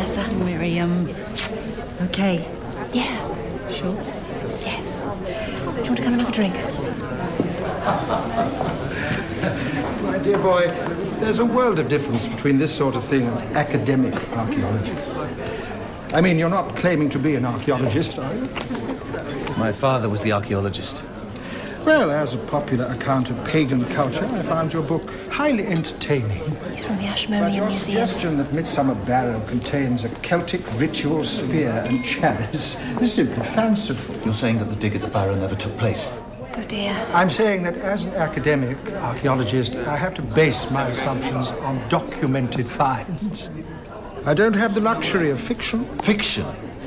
Vanessa. Weary, okay. Yeah. Sure? Yes. Do you want to come and have a drink? My dear boy, there's a world of difference between this sort of thing and academic archaeology. I mean, you're not claiming to be an archaeologist, are you? My father was the archaeologist. Well, as a popular account of pagan culture, I found your book highly entertaining. He's from the But Ashmolean your Museum. suggestion that Midsomer Barrow contains a Celtic ritual spear and chalice is simply fanciful. You're saying that the dig at the barrow never took place? Oh, dear. I'm saying that as an academic archaeologist, I have to base my assumptions on documented finds. I don't have the luxury of fiction. Fiction?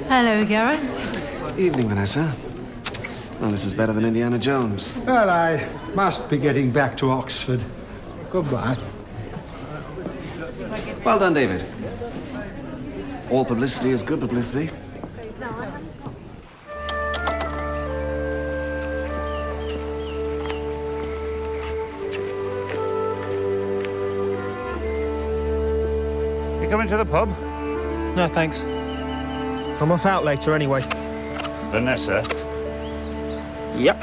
Hello, Gareth. Evening, Vanessa. Well, this is better than Indiana Jones. Well, I must be getting back to Oxford. Goodbye. Well done, David. All publicity is good publicity. You coming to the pub? No, thanks. I'm off out later anyway. Vanessa? Yep.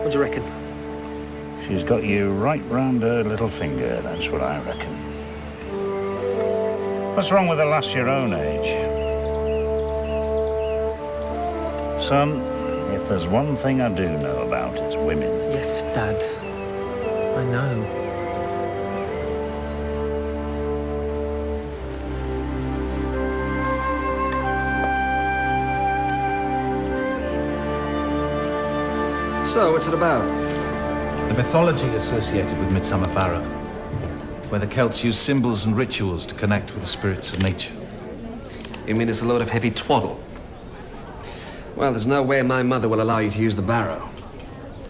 What do you reckon? She's got you right round her little finger, that's what I reckon. What's wrong with a lass your own age? Son, if there's one thing I do know about, it's women. Yes, Dad. I know. So, what's it about? The mythology associated with Midsomer Barrow, where the Celts use symbols and rituals to connect with the spirits of nature. You mean it's a load of heavy twaddle? Well, there's no way my mother will allow you to use the barrow.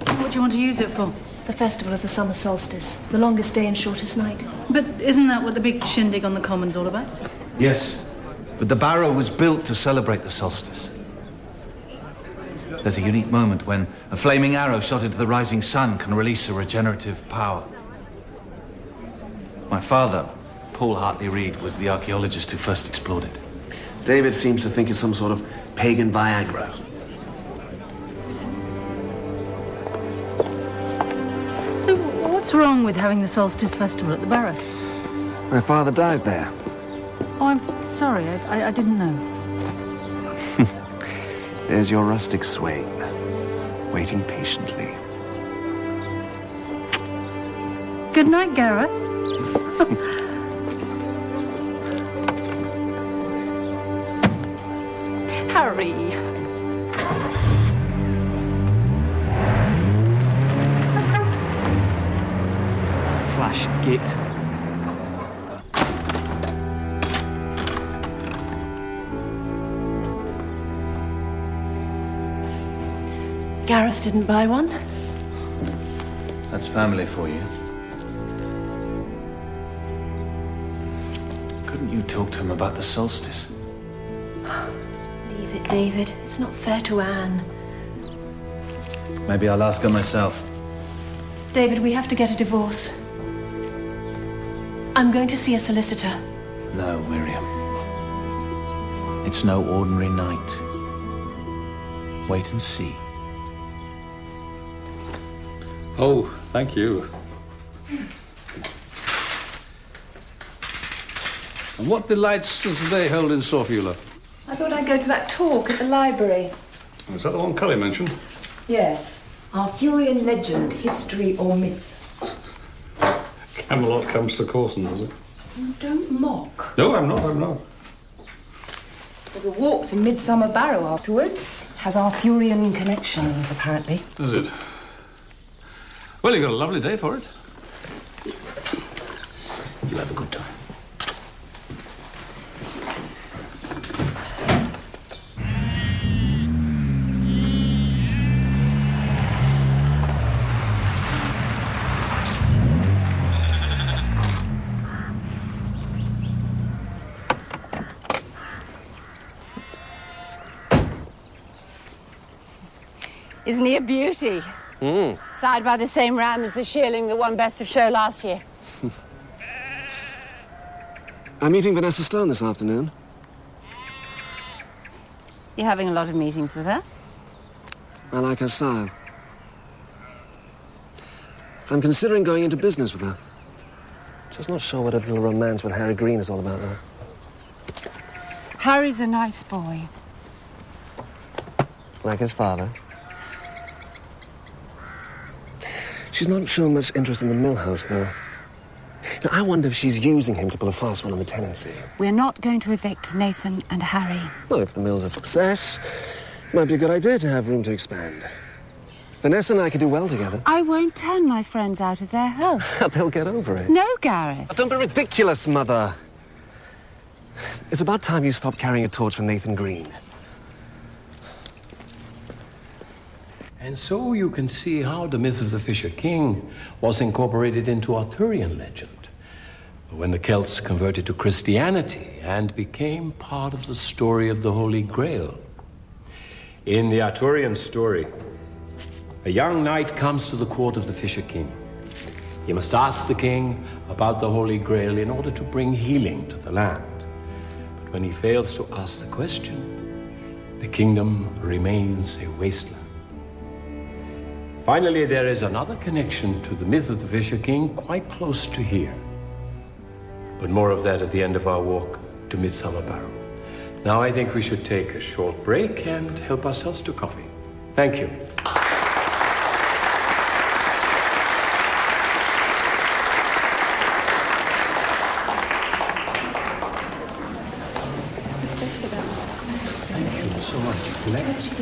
What do you want to use it for? The festival of the summer solstice. The longest day and shortest night. But isn't that what the big shindig on the common's all about? Yes, but the barrow was built to celebrate the solstice. There's a unique moment when a flaming arrow shot into the rising sun can release a regenerative power. My father, Paul Hartley Reed, was the archaeologist who first explored it. David seems to think it's some sort of pagan Viagra. So what's wrong with having the solstice festival at the barrow? My father died there. Oh, I'm sorry. I didn't know. There's your rustic swain, waiting patiently. Good night, Gareth. Harry. Flash git. Gareth didn't buy one. That's family for you. Couldn't you talk to him about the solstice? Leave it, David. It's not fair to Anne. Maybe I'll ask her myself. David, we have to get a divorce. I'm going to see a solicitor. No, Miriam. It's no ordinary night. Wait and see. Oh, thank you. And what delights does the day hold in store for you, love? I thought I'd go to that talk at the library. Is that the one Cully mentioned? Yes. Arthurian legend, history or myth. Camelot comes to Corson, does it? Don't mock. No, I'm not. There's a walk to Midsomer Barrow afterwards. Has Arthurian connections, apparently. Does it? Well, you've got a lovely day for it. You have a good time. Isn't he a beauty? Side by the same ram as the shearling that won Best of Show last year. I'm meeting Vanessa Stone this afternoon. You're having a lot of meetings with her? I like her style. I'm considering going into business with her. Just not sure what a little romance with Harry Green is all about, though. Harry's a nice boy. Like his father. She's not shown much interest in the mill house, though. Now, I wonder if she's using him to pull a fast one on the tenancy. We're not going to evict Nathan and Harry. Well, if the mill's a success, it might be a good idea to have room to expand. Vanessa and I could do well together. I won't turn my friends out of their house. They'll get over it. No, Gareth. Oh, don't be ridiculous, Mother. It's about time you stopped carrying a torch for Nathan Green. And so you can see how the myth of the Fisher King was incorporated into Arthurian legend when the Celts converted to Christianity and became part of the story of the Holy Grail. In the Arthurian story, a young knight comes to the court of the Fisher King. He must ask the king about the Holy Grail in order to bring healing to the land. But when he fails to ask the question, the kingdom remains a wasteland. Finally, there is another connection to the myth of the Fisher King quite close to here. But more of that at the end of our walk to Midsomer Barrow. Now I think we should take a short break and help ourselves to coffee. Thank you. Thank you so much. Next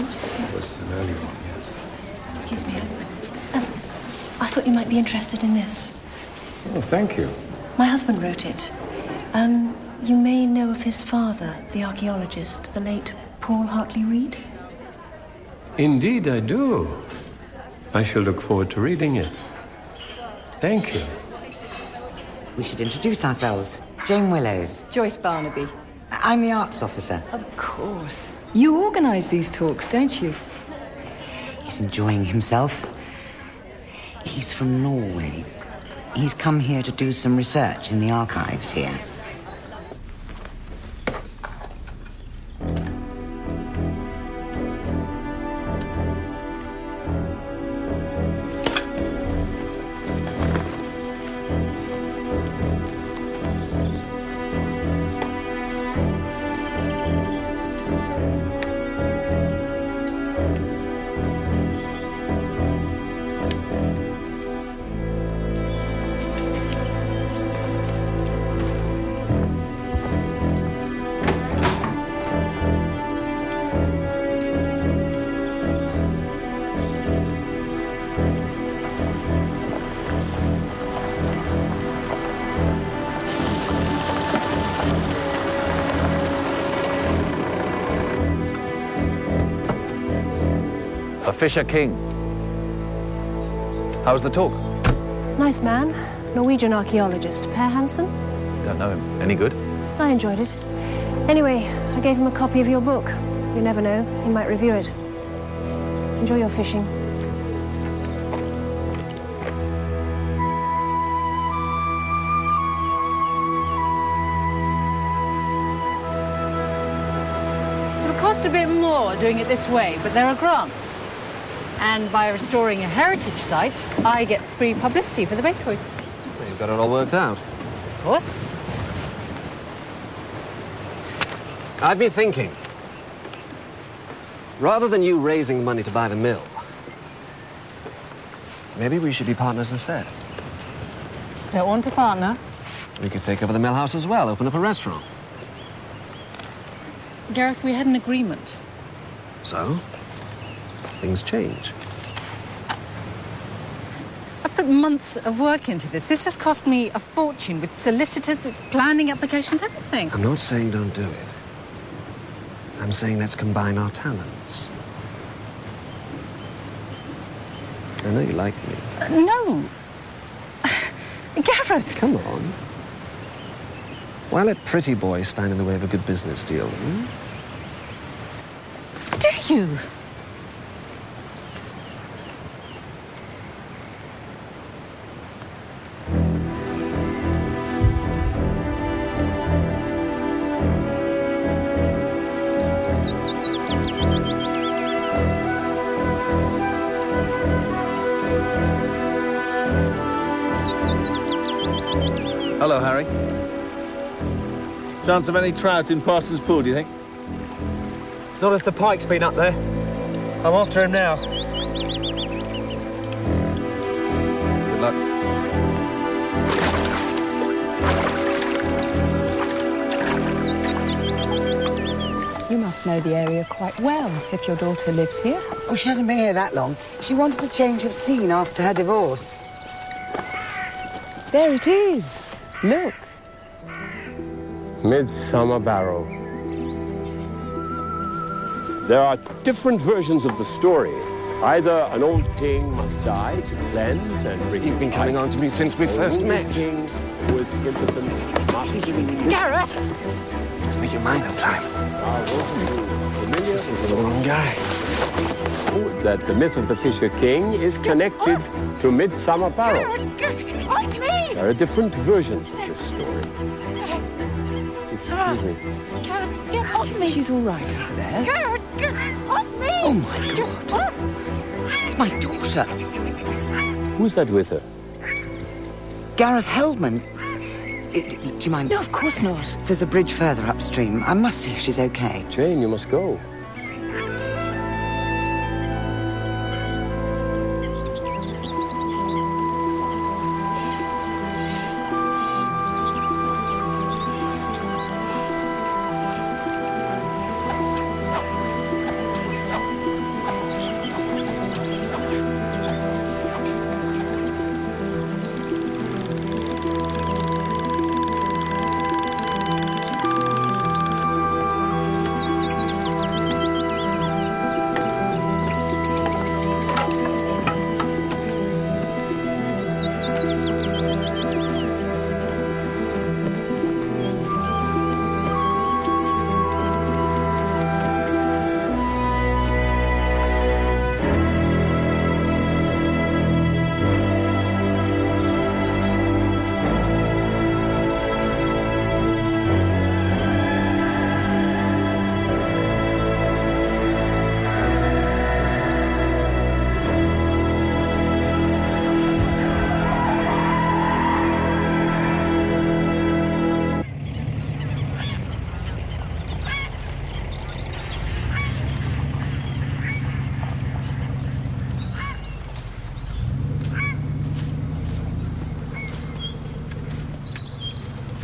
was an early one, yes. Excuse me. I thought you might be interested in this. Oh, thank you. My husband wrote it. You may know of his father, the archaeologist, the late Paul Hartley Reed. Indeed, I do. I shall look forward to reading it. Thank you. We should introduce ourselves. Jane Willows. Joyce Barnaby. I'm the arts officer. Of course. You organise these talks, don't you? He's enjoying himself. He's from Norway. He's come here to do some research in the archives here. Fisher King. How was the talk? Nice man. Norwegian archaeologist. Per Hansen? Don't know him. Any good? I enjoyed it. Anyway, I gave him a copy of your book. You never know. He might review it. Enjoy your fishing. It'll cost a bit more doing it this way, but there are grants. And by restoring a heritage site, I get free publicity for the bakery. Well, you've got it all worked out. Of course. I've been thinking, rather than you raising money to buy the mill, maybe we should be partners instead. Don't want a partner. We could take over the mill house as well, open up a restaurant. Gareth, we had an agreement. So, things change. I've put months of work into this. This has cost me a fortune with solicitors, planning applications, everything. I'm not saying don't do it. I'm saying let's combine our talents. I know you like me. No. Gareth! Come on. Why let pretty boys stand in the way of a good business deal? Do you? Hello, Harry. Chance of any trout in Parsons Pool, do you think? Not if the pike's been up there. I'm after him now. Good luck. You must know the area quite well if your daughter lives here. Oh, she hasn't been here that long. She wanted a change of scene after her divorce. There it is. Look. Midsomer Barrow. There are different versions of the story. Either an old king must die to cleanse and bring... You've been coming on to me since we first met. King who was impotent must... Gareth! Let's make your mind up time. Listen to the wrong guy. That the myth of the Fisher King is connected to Midsomer Barrow. There are different versions of this story. Excuse me. Gareth, get off me. She's all right over there. Gareth, get off me! Oh, my God. It's my daughter. Who's that with her? Gareth Heldman. Do you mind? No, of course not. There's a bridge further upstream. I must see if she's okay. Jane, you must go.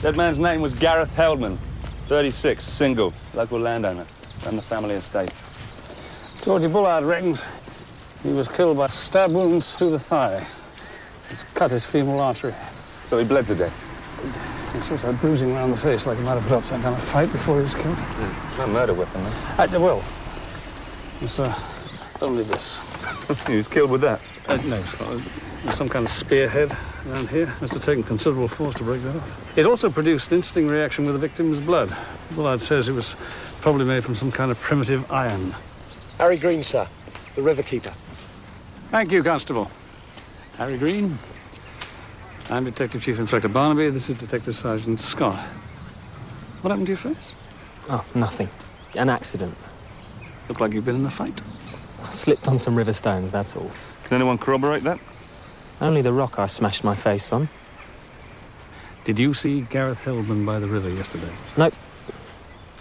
That man's name was Gareth Heldman, 36, single, local landowner, ran the family estate. Georgie Bullard reckons he was killed by stab wounds through the thigh. It's cut his femoral artery. So he bled to death. He also had bruising around the face, like he might have put up some kind of fight before he was killed. No murder weapon, though. Well, it's only this. He was killed with that? No, Scott. There's some kind of spearhead around here. Must have taken considerable force to break that off. It also produced an interesting reaction with the victim's blood. Bullard says it was probably made from some kind of primitive iron. Harry Green, sir. The river keeper. Thank you, Constable. Harry Green. I'm Detective Chief Inspector Barnaby. This is Detective Sergeant Scott. What happened to your face? Oh, nothing. An accident. Looked like you've been in a fight. I slipped on some river stones, that's all. Can anyone corroborate that? Only the rock I smashed my face on. Did you see Gareth Heldman by the river yesterday? Nope.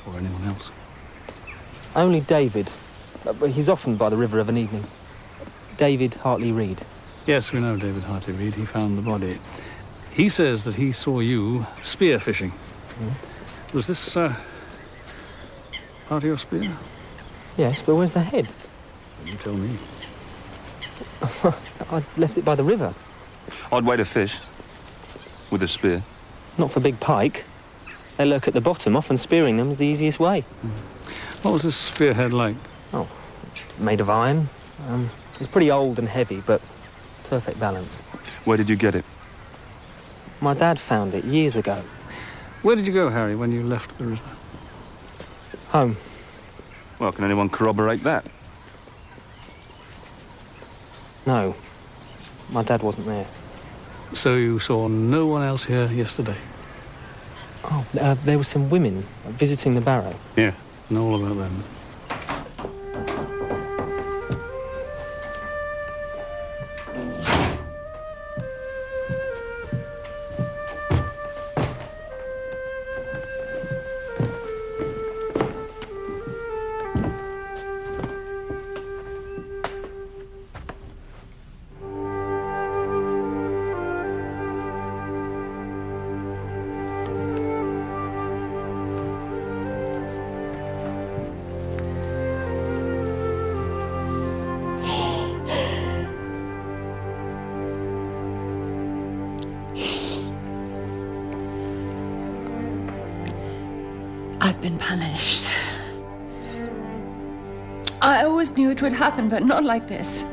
Or anyone else? Only David. But he's often by the river of an evening. David Hartley-Reid. Yes, we know David Hartley-Reid. He found the body. He says that he saw you spearfishing. Was this part of your spear? Yes, but where's the head? You tell me. I left it by the river. Odd way to fish. With a spear. Not for big pike. They lurk at the bottom, often spearing them is the easiest way. What was this spearhead like? Oh, made of iron. It's pretty old and heavy, but perfect balance. Where did you get it? My dad found it years ago. Where did you go, Harry, when you left the river? Home. Well, can anyone corroborate that? No. My dad wasn't there. So you saw no one else here yesterday? Oh, there were some women visiting the barrow. Yeah, know all about them. been punished. I always knew it would happen, but not like this.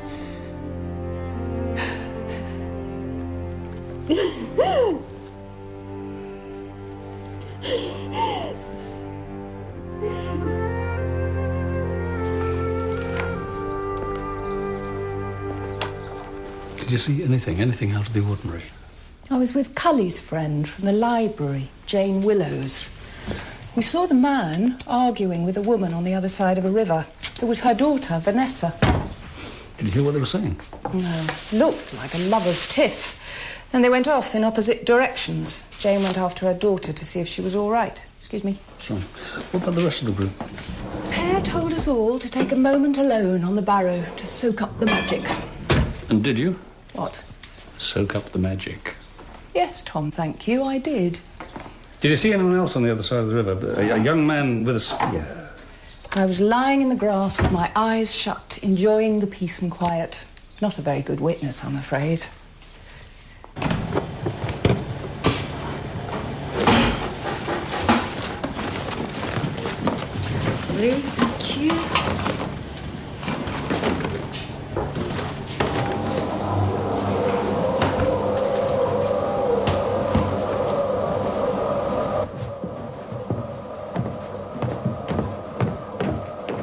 Did you see anything out of the ordinary? I was with Cully's friend from the library, Jane Willows. We saw the man arguing with a woman on the other side of a river. It was her daughter, Vanessa. Did you hear what they were saying? No. Looked like a lover's tiff. Then they went off in opposite directions. Jane went after her daughter to see if she was all right. Excuse me. Sorry. What about the rest of the group? Pear told us all to take a moment alone on the barrow to soak up the magic. And did you? What? Soak up the magic. Yes, Tom, thank you, I did. Did you see anyone else on the other side of the river? A young man with a spear? I was lying in the grass with my eyes shut, enjoying the peace and quiet. Not a very good witness, I'm afraid. Really? Thank you.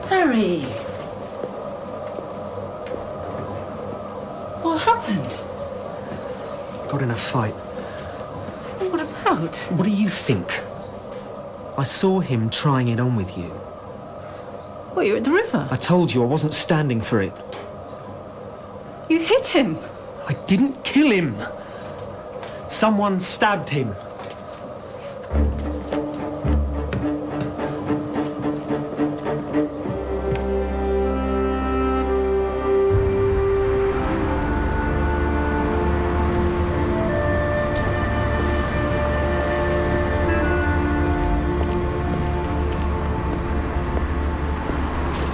Harry! What happened? Got in a fight. What about? What do you think? I saw him trying it on with you. Well, you're at the river. I told you I wasn't standing for it. You hit him. I didn't kill him. Someone stabbed him.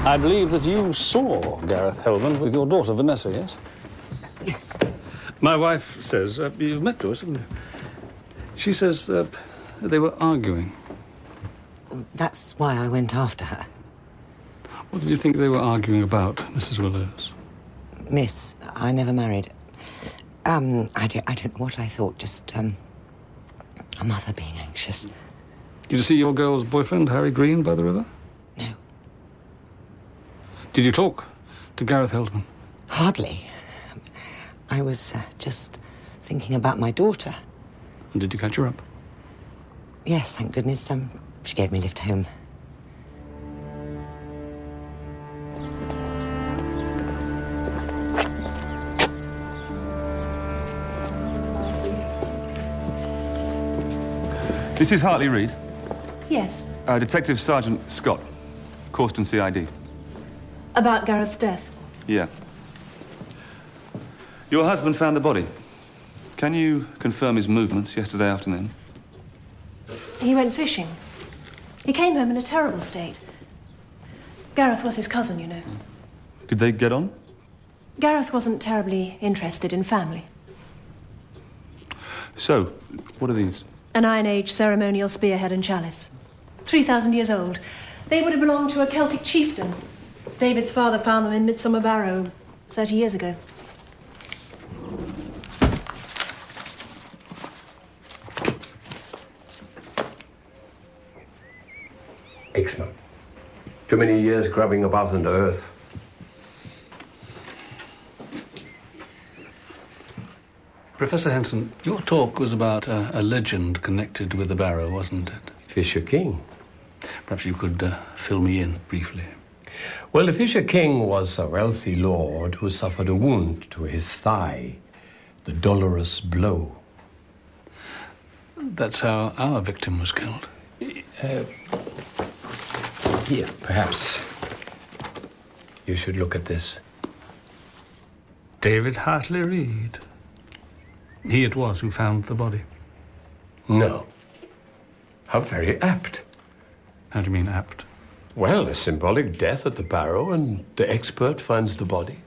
I believe that you saw Gareth Hellman with your daughter, Vanessa, yes? Yes. My wife says, you've met Joyce, haven't you? She says they were arguing. That's why I went after her. What did you think they were arguing about, Mrs. Willows? Miss, I never married. I don't know what I thought, just, a mother being anxious. Did you see your girl's boyfriend, Harry Green, by the river? No. Did you talk to Gareth Hellman? Hardly. I was just thinking about my daughter. And did you catch her up? Yes, thank goodness. She gave me a lift home. This is Hartley Reid. Yes. Detective Sergeant Scott, Causton CID. About Gareth's death. Yeah. Your husband found the body. Can you confirm his movements yesterday afternoon? He went fishing. He came home in a terrible state. Gareth was his cousin, you know. Did they get on? Gareth wasn't terribly interested in family. So, what are these? An Iron Age ceremonial spearhead and chalice. 3,000 years old. They would have belonged to a Celtic chieftain. David's father found them in Midsomer Barrow 30 years ago. Excellent. Too many years grubbing about in the earth. Professor Henson, your talk was about a legend connected with the barrow, wasn't it? Fisher King. Perhaps you could fill me in briefly. Well, the Fisher King was a wealthy lord who suffered a wound to his thigh, the dolorous blow. That's how our victim was killed. Here, perhaps you should look at this. David Hartley Reid. He it was who found the body. No. How very apt. How do you mean apt? Well, a symbolic death at the barrow, and the expert finds the body.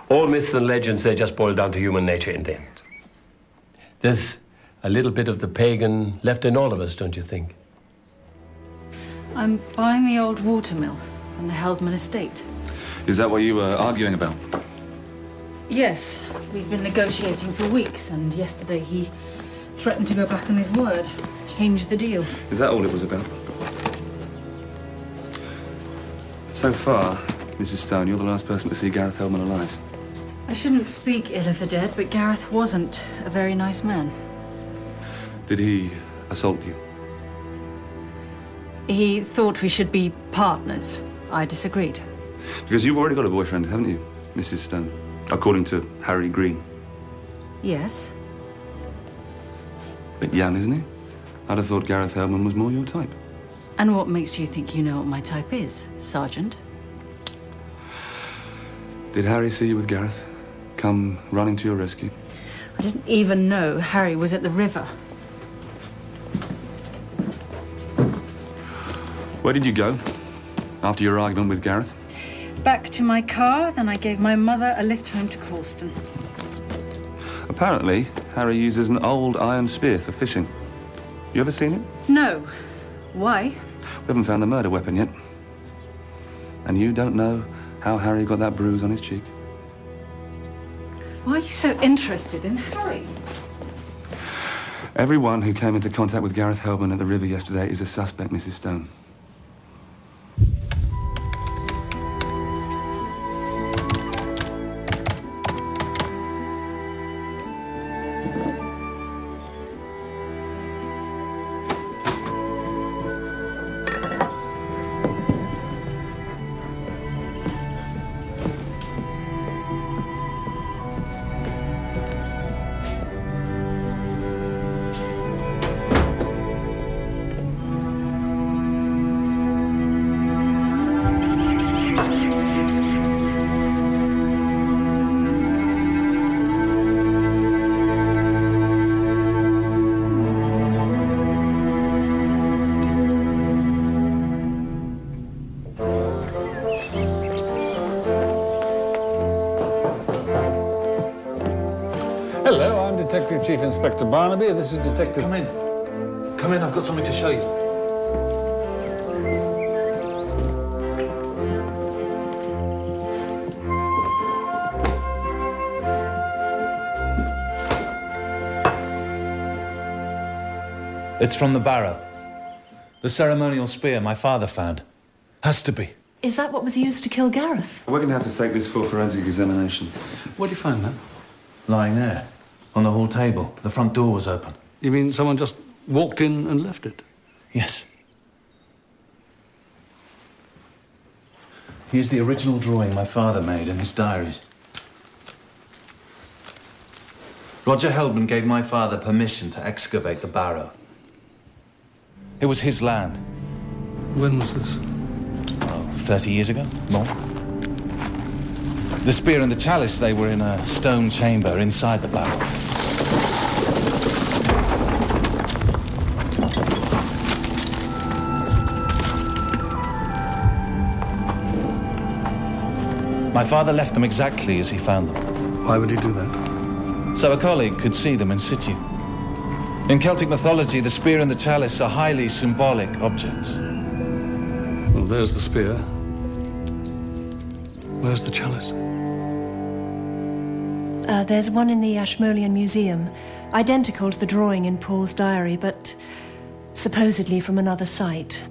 All myths and legends, they just boil down to human nature in the end. There's A little bit of the pagan left in all of us, don't you think? I'm buying the old watermill on the Heldman estate. Is that what you were arguing about? Yes, we've been negotiating for weeks, and yesterday he threatened to go back on his word, change the deal. Is that all it was about? So far, Mrs. Stone, you're the last person to see Gareth Heldman alive. I shouldn't speak ill of the dead, but Gareth wasn't a very nice man. Did he assault you? He thought we should be partners. I disagreed. Because you've already got a boyfriend, haven't you, Mrs. Stone? According to Harry Green. Yes. Bit young, isn't he? I'd have thought Gareth Heldman was more your type. And what makes you think you know what my type is, Sergeant? Did Harry see you with Gareth? Come running to your rescue? I didn't even know Harry was at the river. Where did you go after your argument with Gareth? Back to my car, then I gave my mother a lift home to Coulston. Apparently, Harry uses an old iron spear for fishing. You ever seen it? No. Why? We haven't found the murder weapon yet. And you don't know how Harry got that bruise on his cheek? Why are you so interested in Harry? Everyone who came into contact with Gareth Heldman at the river yesterday is a suspect, Mrs. Stone. Hello, I'm Detective Chief Inspector Barnaby. This is Detective... Come in. Come in, I've got something to show you. It's from the barrow. The ceremonial spear my father found. Has to be. Is that what was used to kill Gareth? We're going to have to take this for forensic examination. Where'd you find that? Lying there, on the hall table. The front door was open. You mean someone just walked in and left it? Yes. Here's the original drawing my father made in his diaries. Roger Heldman gave my father permission to excavate the barrow. It was his land. When was this? Oh, 30 years ago, more. The spear and the chalice, they were in a stone chamber inside the barrow. My father left them exactly as he found them. Why would he do that? So a colleague could see them in situ. In Celtic mythology, the spear and the chalice are highly symbolic objects. Well, there's the spear. Where's the chalice? There's one in the Ashmolean Museum, identical to the drawing in Paul's diary, but supposedly from another site.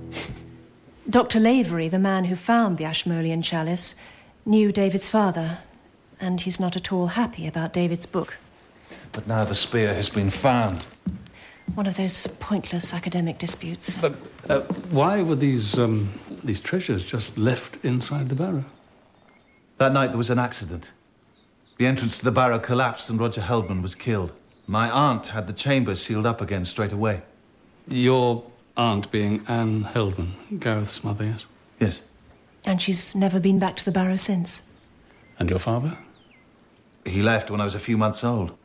Dr. Lavery, the man who found the Ashmolean chalice, knew David's father, and he's not at all happy about David's book. But now the spear has been found. One of those pointless academic disputes. But why were these treasures just left inside the barrow? That night there was an accident. The entrance to the barrow collapsed and Roger Heldman was killed. My aunt had the chamber sealed up again straight away. Your aunt being Anne Heldman, Gareth's mother, yes? Yes. And she's never been back to the barrow since. And your father? He left when I was a few months old.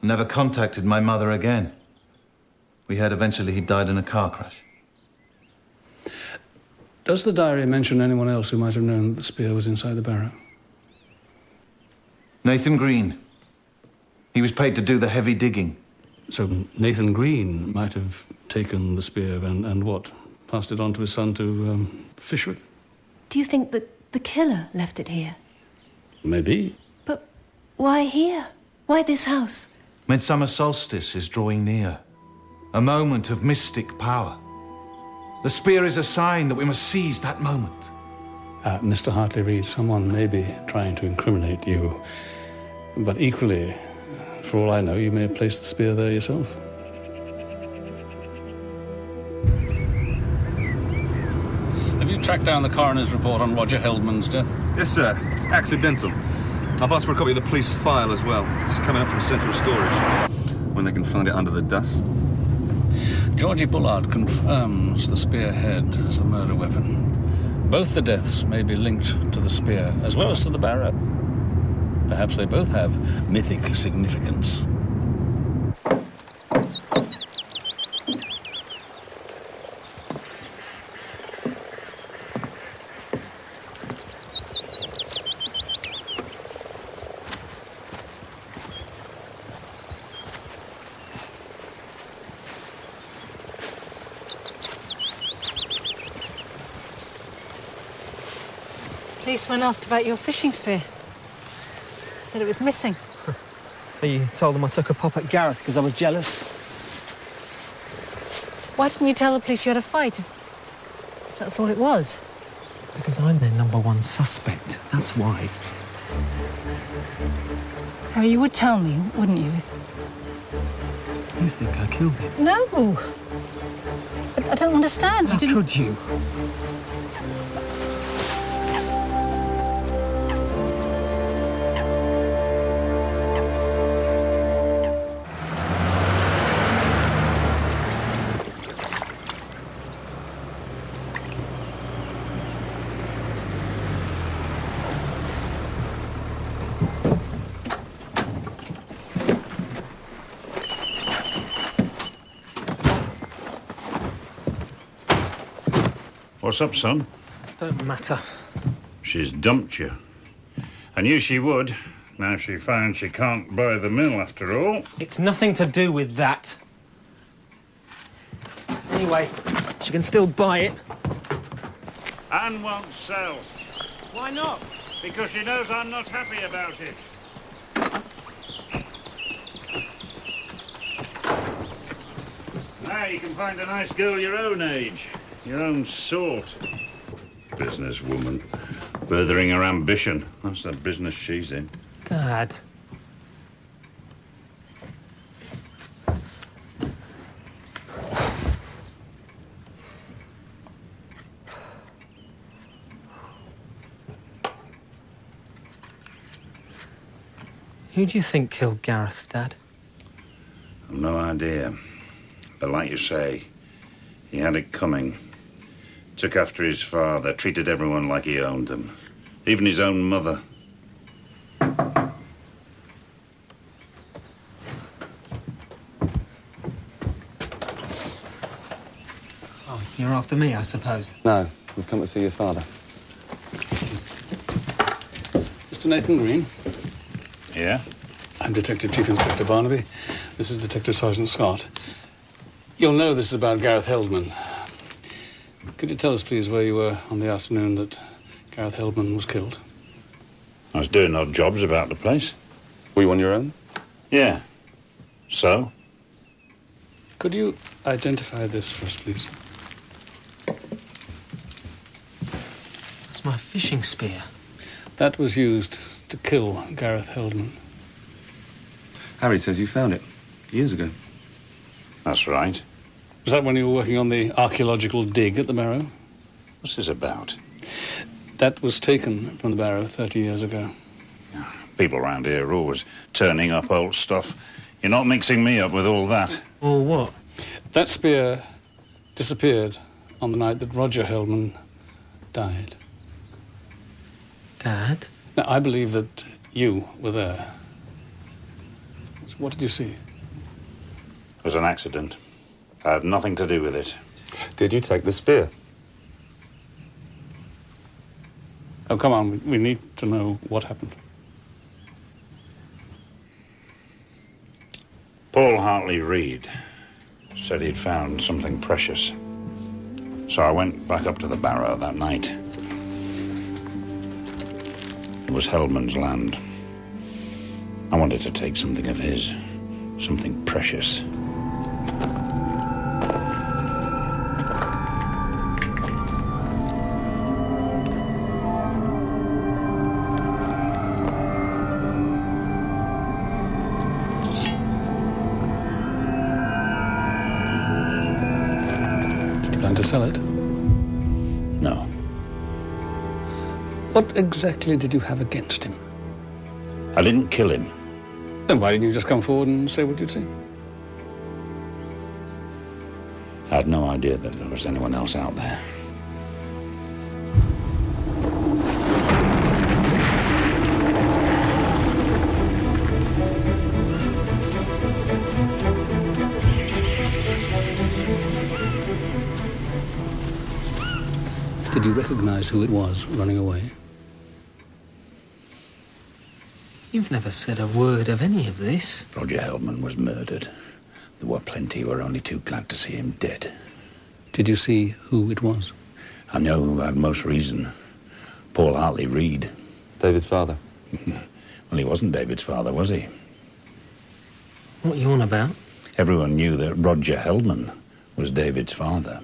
Never contacted my mother again. We heard eventually he died in a car crash. Does the diary mention anyone else who might have known that the spear was inside the barrow? Nathan Green. He was paid to do the heavy digging. So Nathan Green might have taken the spear and what? Passed it on to his son to fish with? Do you think that the killer left it here? Maybe. But why here? Why this house? Midsummer solstice is drawing near. A moment of mystic power. The spear is a sign that we must seize that moment. Mr. Hartley Reid, someone may be trying to incriminate you, but equally, for all I know, you may have placed the spear there yourself. Have you tracked down the coroner's report on Roger Heldman's death? Yes, sir. It's accidental. I've asked for a copy of the police file as well. It's coming up from central storage. When they can find it under the dust. Georgie Bullard confirms the spearhead as the murder weapon. Both the deaths may be linked to the spear, as well as to the barrow. Perhaps they both have mythic significance. Policeman asked about your fishing spear. Said it was missing. So you told them I took a pop at Gareth because I was jealous? Why didn't you tell the police you had a fight if that's all it was? Because I'm their #1 suspect. That's why. Harry, you would tell me, wouldn't you? You think I killed him? No. But I don't understand. How could you? What's up, son? Don't matter. She's dumped you. I knew she would. Now she found she can't buy the mill after all. It's nothing to do with that. Anyway, she can still buy it. Anne won't sell. Why not? Because she knows I'm not happy about it. Now you can find a nice girl your own age. Your own sort. Businesswoman. Furthering her ambition. That's the business she's in. Dad. Who do you think killed Gareth, Dad? I've no idea. But like you say, he had it coming. Took after his father, treated everyone like he owned them. Even his own mother. Oh, you're after me, I suppose. No, we've come to see your father. Mr. Nathan Green. Yeah? I'm Detective Chief Inspector Barnaby. This is Detective Sergeant Scott. You'll know this is about Gareth Heldman. Could you tell us, please, where you were on the afternoon that Gareth Heldman was killed? I was doing odd jobs about the place. Were you on your own? Yeah. So? Could you identify this for us, please? That's my fishing spear. That was used to kill Gareth Heldman. Harry says you found it years ago. That's right. Was that when you were working on the archaeological dig at the barrow? What's this about? That was taken from the barrow 30 years ago. People around here are always turning up old stuff. You're not mixing me up with all that. Or what? That spear disappeared on the night that Roger Heldman died. Dad? Now, I believe that you were there. So what did you see? It was an accident. I had nothing to do with it. Did you take the spear? Oh, come on. We need to know what happened. Paul Hartley Reid said he'd found something precious. So I went back up to the barrow that night. It was Heldman's land. I wanted to take something of his, something precious. To sell it? No. What exactly did you have against him? I didn't kill him. Then why didn't you just come forward and say what you'd say? I had no idea that there was anyone else out there. Did you recognize who it was running away? You've never said a word of any of this. Roger Heldman was murdered. There were plenty who were only too glad to see him dead. Did you see who it was? I know who had most reason. Paul Hartley Reid. David's father? Well, he wasn't David's father, was he? What are you on about? Everyone knew that Roger Heldman was David's father.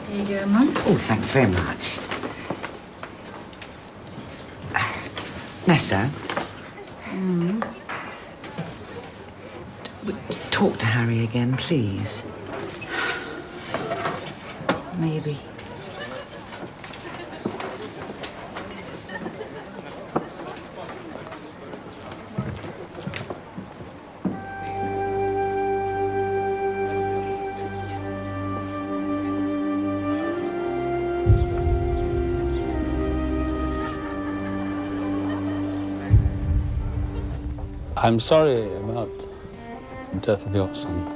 Here you go, Mum. Oh, thanks very much. Nessa? Talk to Harry again, please. Maybe. I'm sorry about the death of your son.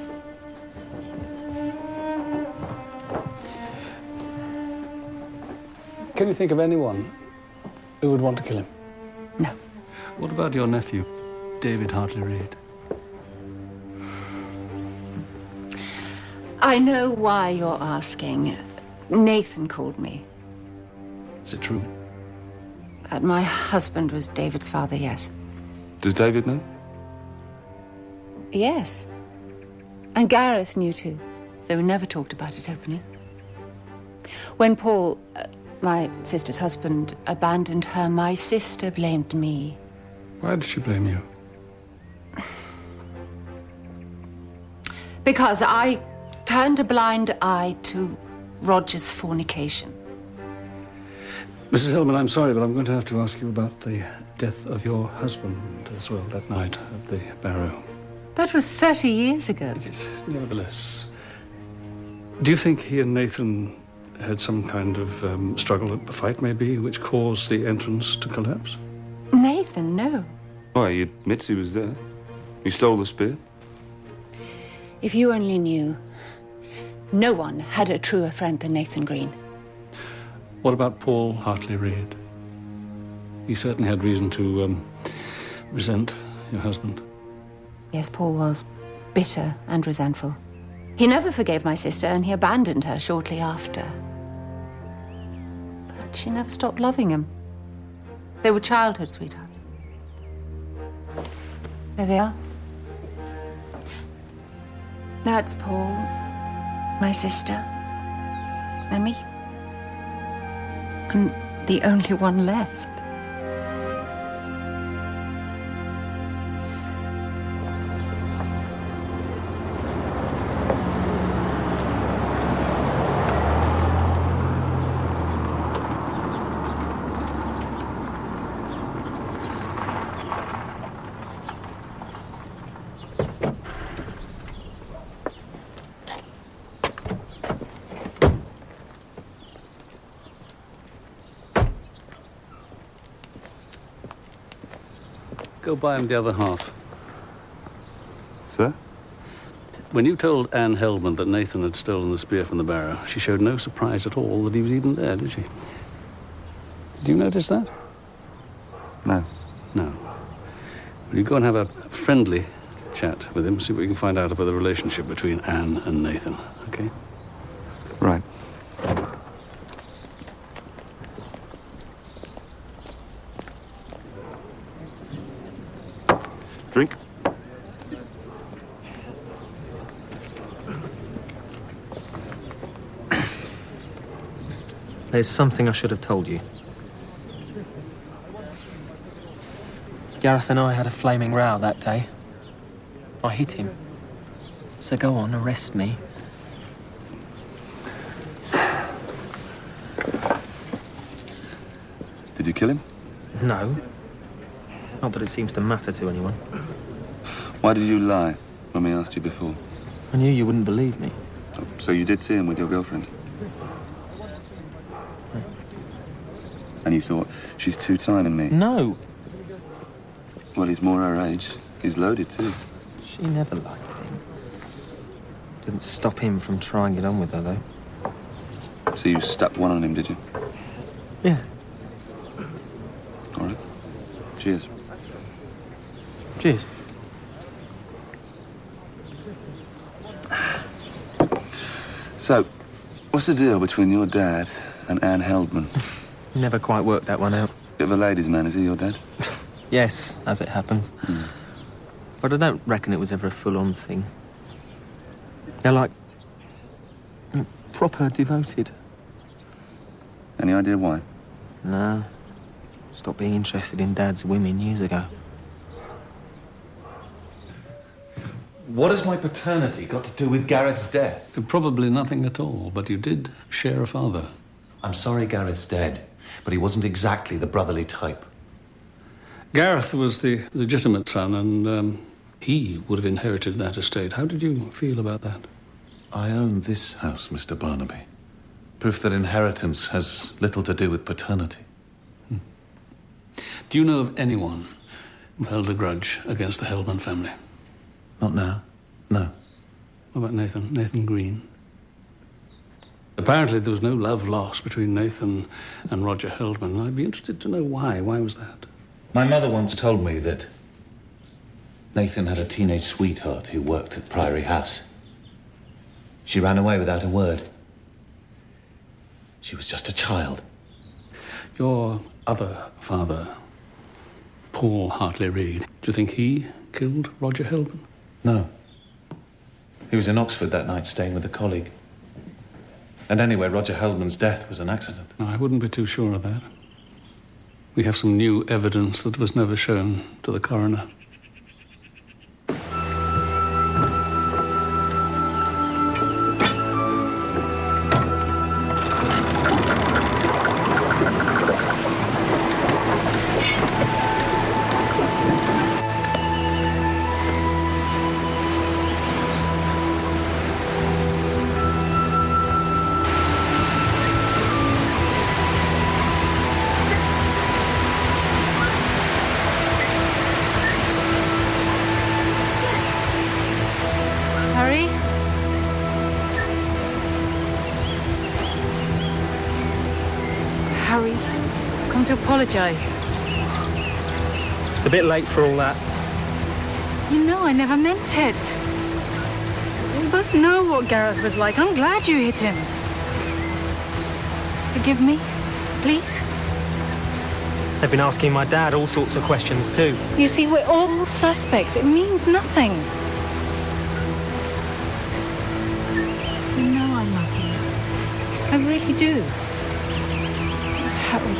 Can you think of anyone who would want to kill him? No. What about your nephew, David Hartley Reid? I know why you're asking. Nathan called me. Is it true? That my husband was David's father, yes. Does David know? Yes. And Gareth knew too, though we never talked about it openly. When Paul, my sister's husband, abandoned her, my sister blamed me. Why did she blame you? Because I turned a blind eye to Roger's fornication. Mrs. Hillman, I'm sorry, but I'm going to have to ask you about the death of your husband as well that night at the barrow. That was 30 years ago. Nevertheless, do you think he and Nathan had some kind of struggle, a fight maybe, which caused the entrance to collapse? Nathan, no. Why, he admits he was there. He stole the spear. If you only knew, no one had a truer friend than Nathan Green. What about Paul Hartley Reid? He certainly had reason to resent your husband. Yes, Paul was bitter and resentful. He never forgave my sister, and he abandoned her shortly after. But she never stopped loving him. They were childhood sweethearts. There they are. Now it's Paul, my sister, and me. I'm the only one left. Go buy him the other half. Sir? When you told Anne Heldman that Nathan had stolen the spear from the barrow, she showed no surprise at all that he was even there, did she? Did you notice that? No. No. Well, you go and have a friendly chat with him, see what you can find out about the relationship between Anne and Nathan, okay? Right. Drink? There's something I should have told you. Gareth and I had a flaming row that day. I hit him. So go on, arrest me. Did you kill him? No. Not that it seems to matter to anyone. Why did you lie when we asked you before? I knew you wouldn't believe me. So you did see him with your girlfriend? And you thought, she's too tiny me? No. Well, he's more her age. He's loaded, too. She never liked him. Didn't stop him from trying it on with her, though. So you stuck one on him, did you? Yeah. All right. Cheers. Cheers. So, what's the deal between your dad and Anne Heldman? Never quite worked that one out. Bit of a ladies' man, is he, your dad? Yes, as it happens. But I don't reckon it was ever a full-on thing. They're like... proper devoted. Any idea why? No. Stopped being interested in Dad's women years ago. What has my paternity got to do with Gareth's death? Probably nothing at all, but you did share a father. I'm sorry Gareth's dead, but he wasn't exactly the brotherly type. Gareth was the legitimate son, and he would have inherited that estate. How did you feel about that? I own this house, Mr. Barnaby. Proof that inheritance has little to do with paternity. Do you know of anyone who held a grudge against the Heldman family? Not now, no. What about Nathan Green? Apparently there was no love lost between Nathan and Roger Heldman. I'd be interested to know why. Why was that? My mother once told me that Nathan had a teenage sweetheart who worked at Priory House. She ran away without a word. She was just a child. Your other father, Paul Hartley Reid, do you think he killed Roger Heldman? No. He was in Oxford that night staying with a colleague. And anyway, Roger Heldman's death was an accident. No, I wouldn't be too sure of that. We have some new evidence that was never shown to the coroner. Harry? Harry, I've come to apologise. It's a bit late for all that. You know I never meant it. We both know what Gareth was like. I'm glad you hit him. Forgive me, please? They've been asking my dad all sorts of questions, too. You see, we're all suspects. It means nothing. You know I love you. I really do. Harry.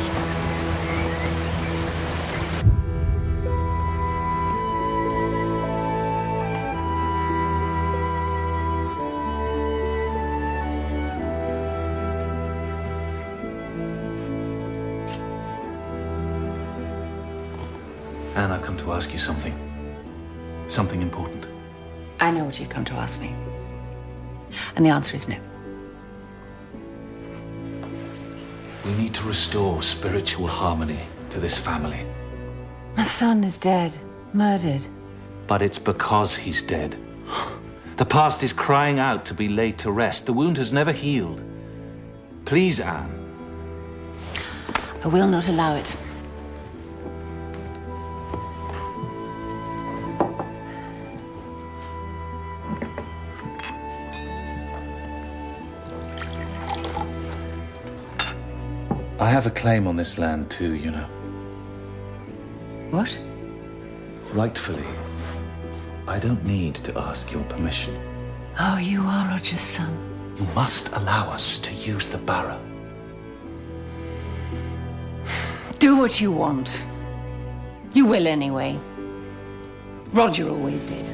Anne, I've come to ask you something. Something important. I know what you've come to ask me. And the answer is no. We need to restore spiritual harmony to this family. My son is dead, murdered. But it's because he's dead. The past is crying out to be laid to rest. The wound has never healed. Please, Anne. I will not allow it. I have a claim on this land too, you know. What? Rightfully, I don't need to ask your permission. Oh, you are Roger's son. You must allow us to use the barrow. Do what you want. You will anyway. Roger always did.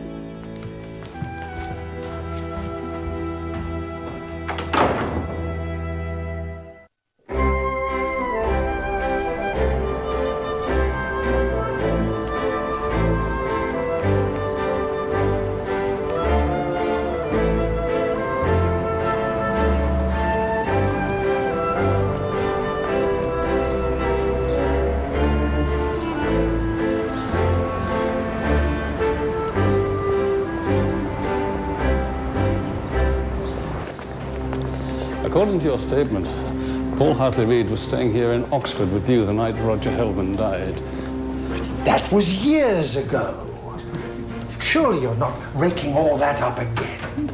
According to your statement, Paul Hartley-Reed was staying here in Oxford with you the night Roger Hellman died. That was years ago. Surely you're not raking all that up again.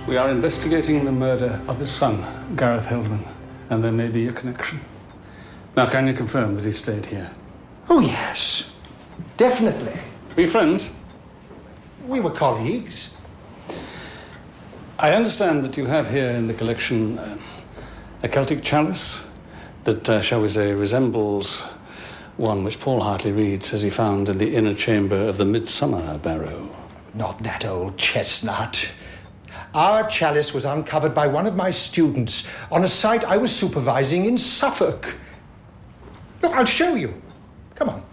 We are investigating the murder of his son, Gareth Hellman, and there may be a connection. Now, can you confirm that he stayed here? Oh, yes. Definitely. Were you friends? We were colleagues. I understand that you have here in the collection a Celtic chalice that, shall we say, resembles one which Paul Hartley-Reed says he found in the inner chamber of the Midsomer barrow. Not that old chestnut. Our chalice was uncovered by one of my students on a site I was supervising in Suffolk. Look, I'll show you. Come on.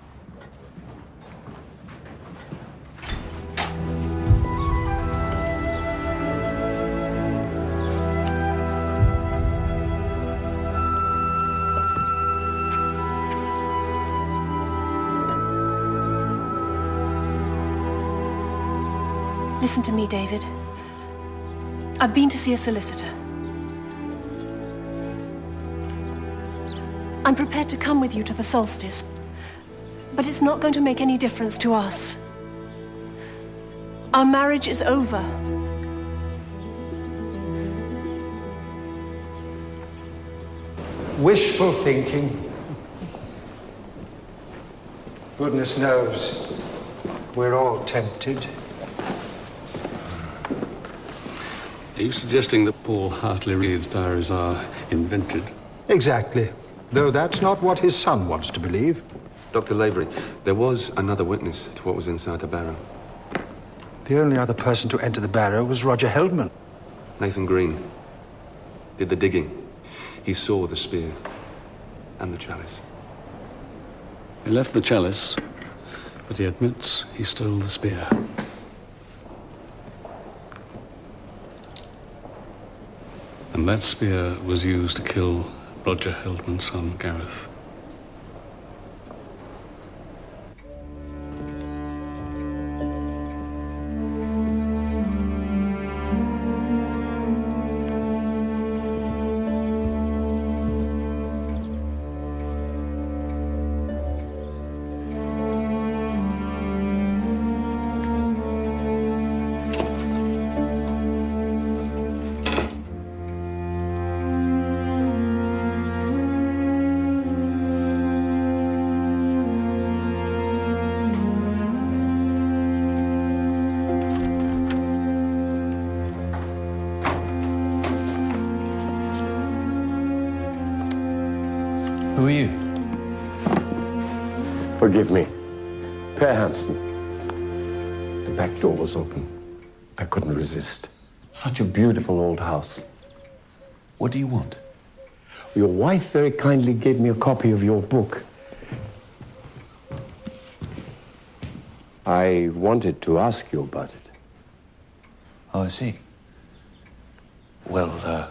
Listen to me, David. I've been to see a solicitor. I'm prepared to come with you to the solstice, but it's not going to make any difference to us. Our marriage is over. Wishful thinking. Goodness knows, we're all tempted. Are you suggesting that Paul Hartley-Reed's diaries are invented? Exactly. Though that's not what his son wants to believe. Dr. Lavery, there was another witness to what was inside the barrow. The only other person to enter the barrow was Roger Hellman. Nathan Green did the digging. He saw the spear and the chalice. He left the chalice, but he admits he stole the spear. And that spear was used to kill Roger Hellman's son, Gareth. Who are you? Forgive me. Per Hansen. The back door was open. I couldn't resist. Such a beautiful old house. What do you want? Your wife very kindly gave me a copy of your book. I wanted to ask you about it. Oh, I see. Well,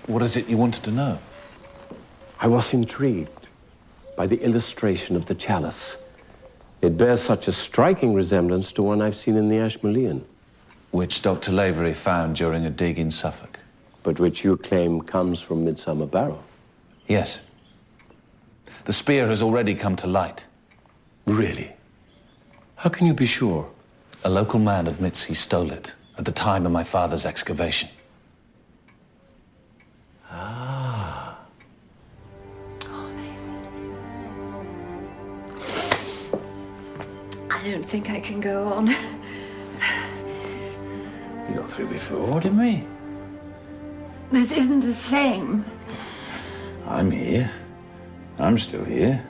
what is it you wanted to know? I was intrigued by the illustration of the chalice. It bears such a striking resemblance to one I've seen in the Ashmolean. Which Dr. Lavery found during a dig in Suffolk. But which you claim comes from Midsomer Barrow. Yes. The spear has already come to light. Really? How can you be sure? A local man admits he stole it at the time of my father's excavation. Ah. I don't think I can go on. We got through before, didn't we? This isn't the same. I'm here. I'm still here.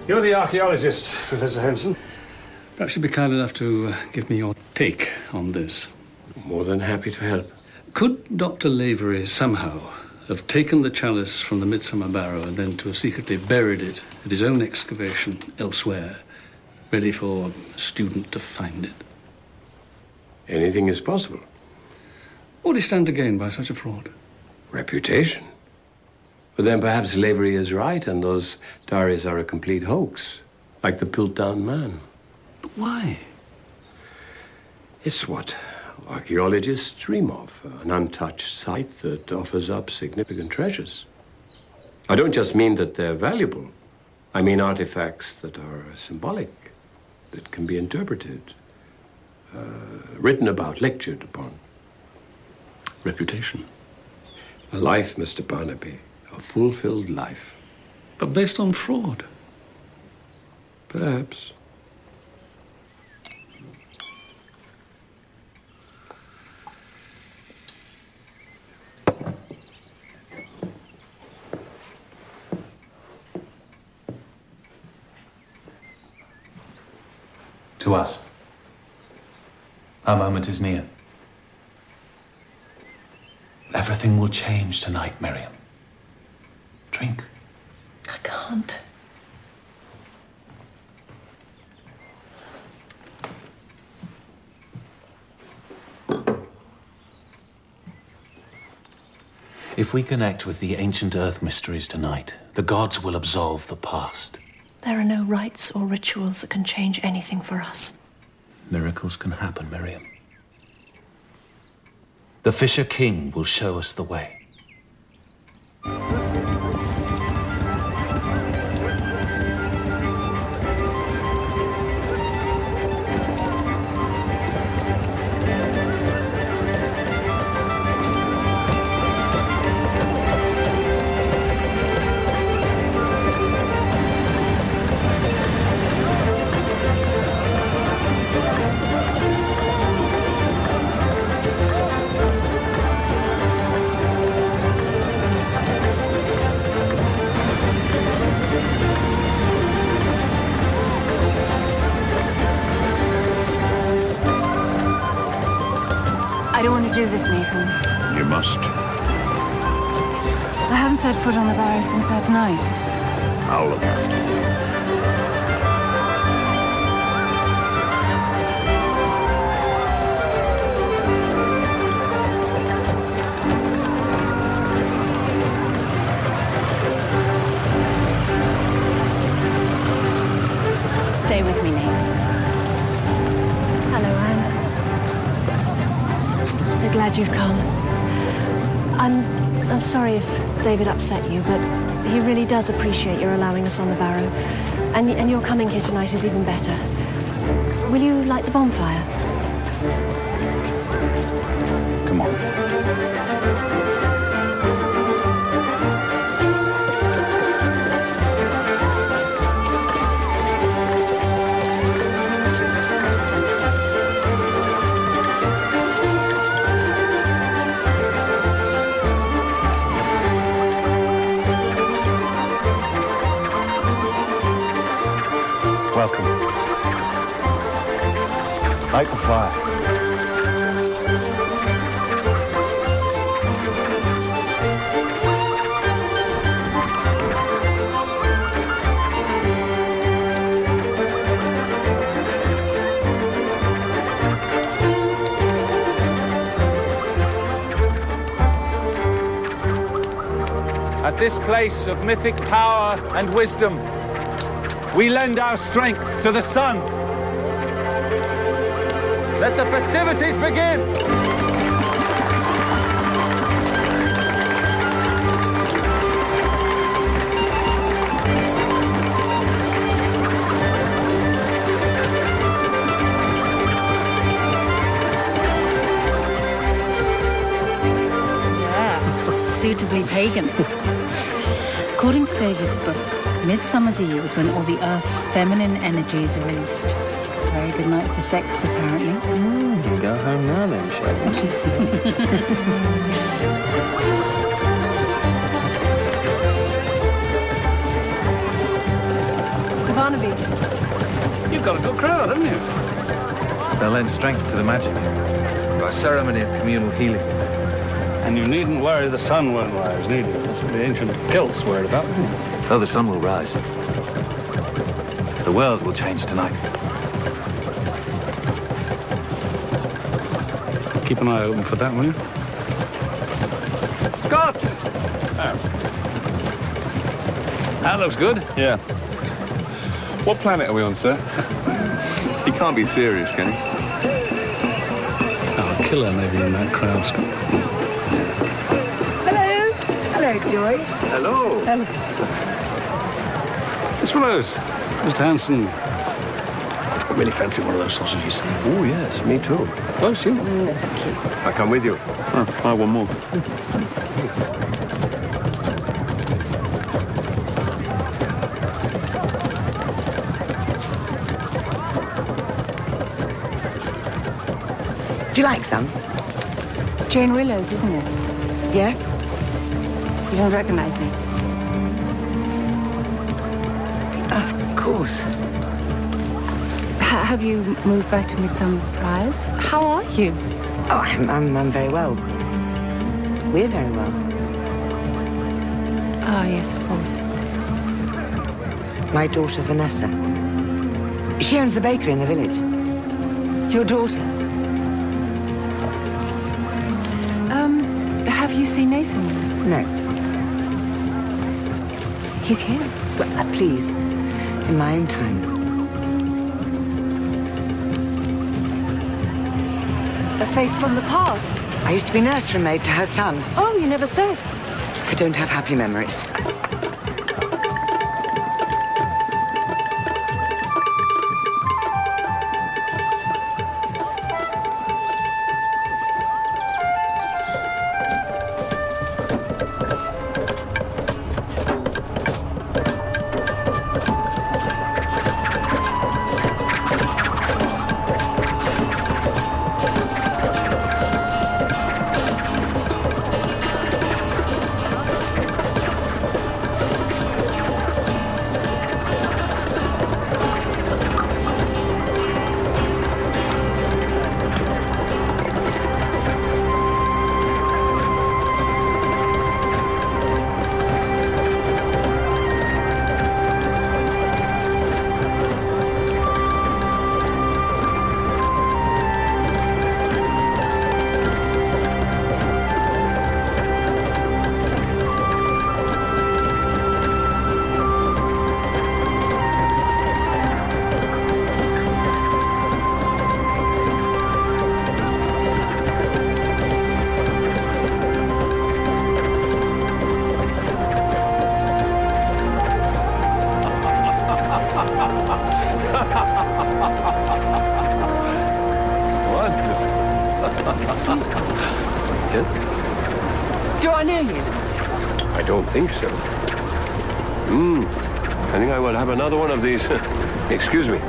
You're the archaeologist, Professor Henson. Perhaps you'd be kind enough to give me your take on this. More than happy to help. Could Dr. Lavery somehow have taken the chalice from the Midsomer barrow and then to have secretly buried it at his own excavation elsewhere, ready for a student to find it? Anything is possible. What do you stand to gain by such a fraud? Reputation. But then perhaps Lavery is right and those diaries are a complete hoax, like the Piltdown Man. But why? It's what archaeologists dream of, an untouched site that offers up significant treasures. I don't just mean that they're valuable. I mean artifacts that are symbolic, that can be interpreted, written about, lectured upon. Reputation. A life, Mr. Barnaby. A fulfilled life. But based on fraud? Perhaps. To us. Our moment is near. Everything will change tonight, Miriam. Drink. I can't. If we connect with the ancient earth mysteries tonight, the gods will absolve the past. There are no rites or rituals that can change anything for us. Miracles can happen, Miriam. The Fisher King will show us the way. I don't want to do this, Nathan. You must. I haven't set foot on the barrow since that night. I'll look after you. Stay with me, Nathan. Hello, Anne. So glad you've come. I'm sorry if David upset you, but he really does appreciate your allowing us on the barrow. And your coming here tonight is even better. Will you light the bonfire? Come on. Welcome. Light the fire. At this place of mythic power and wisdom, we lend our strength to the sun. Let the festivities begin! Suitably pagan. According to David's book, Midsummer's Eve is when all the Earth's feminine energies are released. Very good night for sex, apparently. You can go home now then, shall Mr. Barnaby. You've got a good crowd, haven't you? They'll lend strength to the magic by ceremony of communal healing. And you needn't worry the sun won't rise, need you? That's what the ancient Celts worried about. Oh, the sun will rise. The world will change tonight. Keep an eye open for that, will you? Scott! Oh. That looks good. Yeah. What planet are we on, sir? He can't be serious, can he? Oh, a killer maybe in that crowd, Scott. Hello, Joyce. Hello. Miss Rose, Mr. Hanson. I really fancy one of those sausages. Oh, yes, me too. Close, you? Thank you. I'll come with you. Oh, I want more. Do you like some? It's Jane Willows, isn't it? Yes? You don't recognize me? Of course. Have you moved back to Midsomer Murders? How are you? Oh, I'm very well. We're very well. Ah, yes, of course. My daughter, Vanessa. She owns the bakery in the village. Your daughter? Have you seen Nathan? No. He's here. Well, please, in my own time. A face from the past. I used to be nursery maid to her son. Oh, you never said. I don't have happy memories. Do I know you? I don't think so. I think I will have another one of these. Excuse me.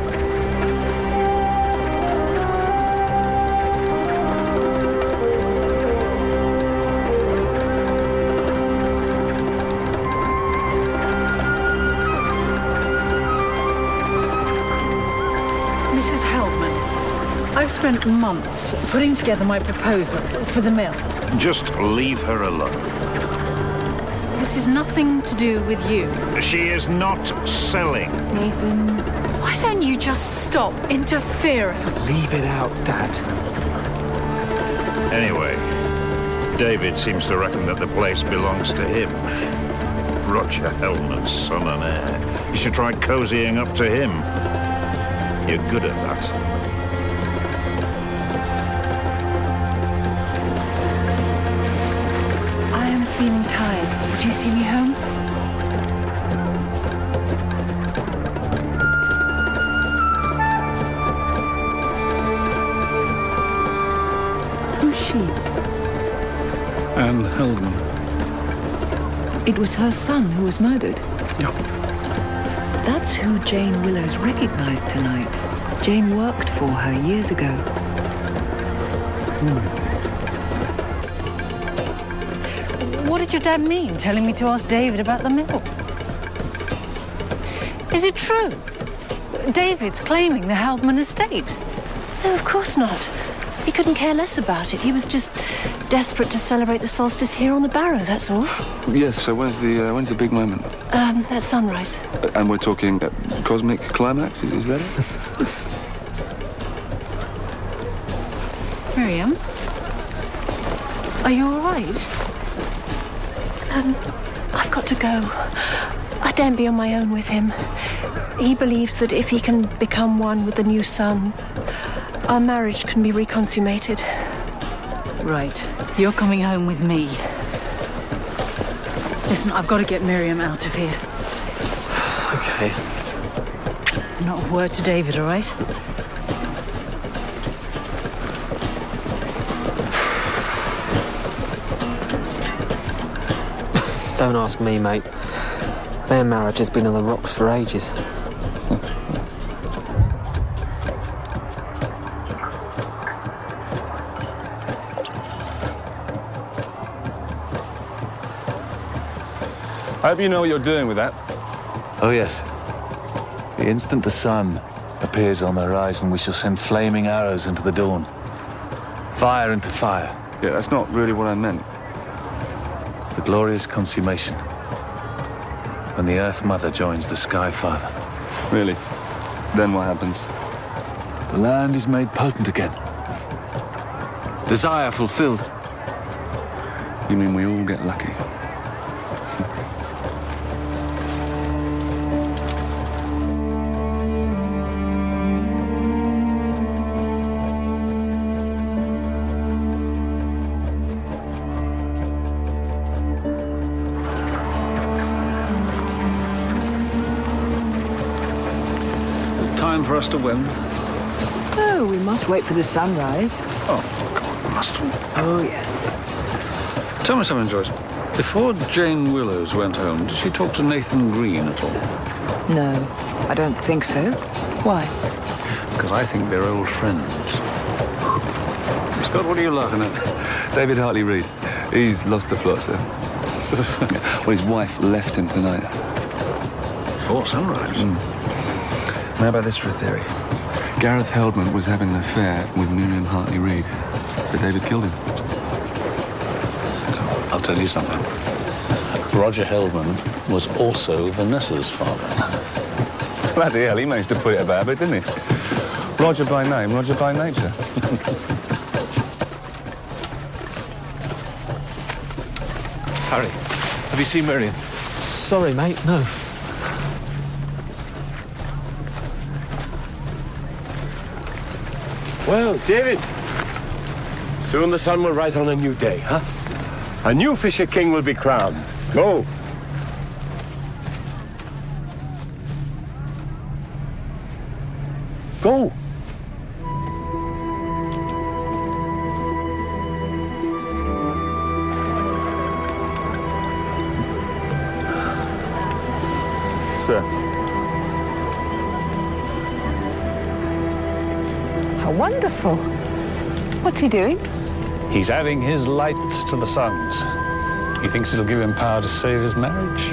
Mrs. Heldman, I've spent months putting together my proposal for the mill. Just leave her alone. This is nothing to do with you. She is not selling. Nathan. Why don't you just stop interfering? Leave it out, Dad. Anyway, David seems to reckon that the place belongs to him. Roger Hellman's son and heir. You should try cozying up to him. You're good at that. feeling tired. Would you see me home? Who's she? Anne Heldon. It was her son who was murdered. Yeah. That's who Jane Willows recognized tonight. Jane worked for her years ago. What did your dad mean, telling me to ask David about the mill? Is it true? David's claiming the Heldman estate. No, of course not. He couldn't care less about it. He was just desperate to celebrate the solstice here on the Barrow, that's all. Yes, so when's the big moment? At sunrise. And we're talking cosmic climax, is that it? Miriam? Are you all right? I've got to go. I daren't be on my own with him. He believes that if he can become one with the new sun, our marriage can be reconsummated. Right. You're coming home with me. Listen, I've got to get Miriam out of here. Okay. Not a word to David, all right? Don't ask me, mate. Their marriage has been on the rocks for ages. I hope you know what you're doing with that. Oh, yes. The instant the sun appears on the horizon, we shall send flaming arrows into the dawn. Fire into fire. Yeah, that's not really what I meant. The glorious consummation. When the Earth Mother joins the Sky Father. Really? Then what happens? The land is made potent again. Desire fulfilled. You mean we all get lucky? Time for us to win. Oh, we must wait for the sunrise. Oh, God, must we? Oh, yes. Tell me something, Joyce. Before Jane Willows went home, did she talk to Nathan Green at all? No, I don't think so. Why? Because I think they're old friends. Scott, what are you laughing at? David Hartley Reid. He's lost the plot, sir. Well, his wife left him tonight. Before sunrise? How about this for a theory? Gareth Heldman was having an affair with Miriam Hartley Reid, so David killed him. I'll tell you something. Roger Heldman was also Vanessa's father. Bloody hell, he managed to put it about a bit, didn't he? Roger by name, Roger by nature. Harry, have you seen Miriam? Sorry, mate, no. Well, David, soon the sun will rise on a new day, huh? A new Fisher King will be crowned. Go. Go. Sir. How wonderful. What's he doing? He's adding his light to the sun's. He thinks it'll give him power to save his marriage.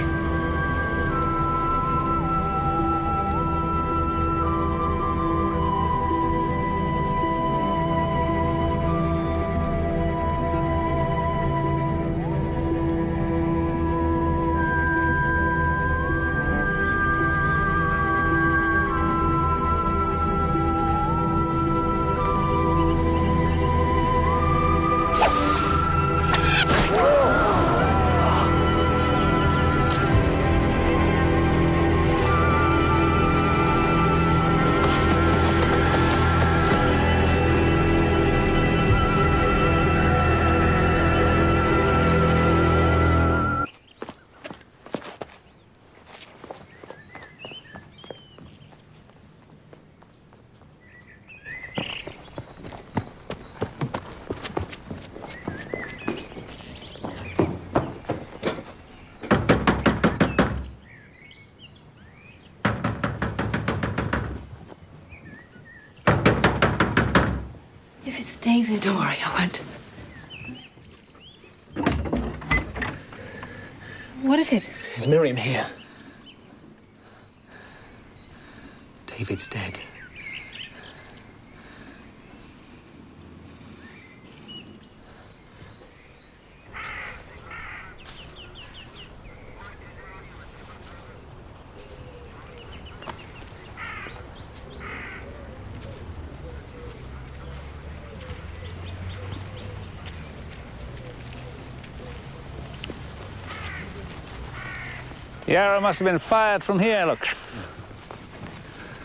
Please, David. Don't worry, I won't. What is it? Is Miriam here? David's dead. The arrow must have been fired from here, look.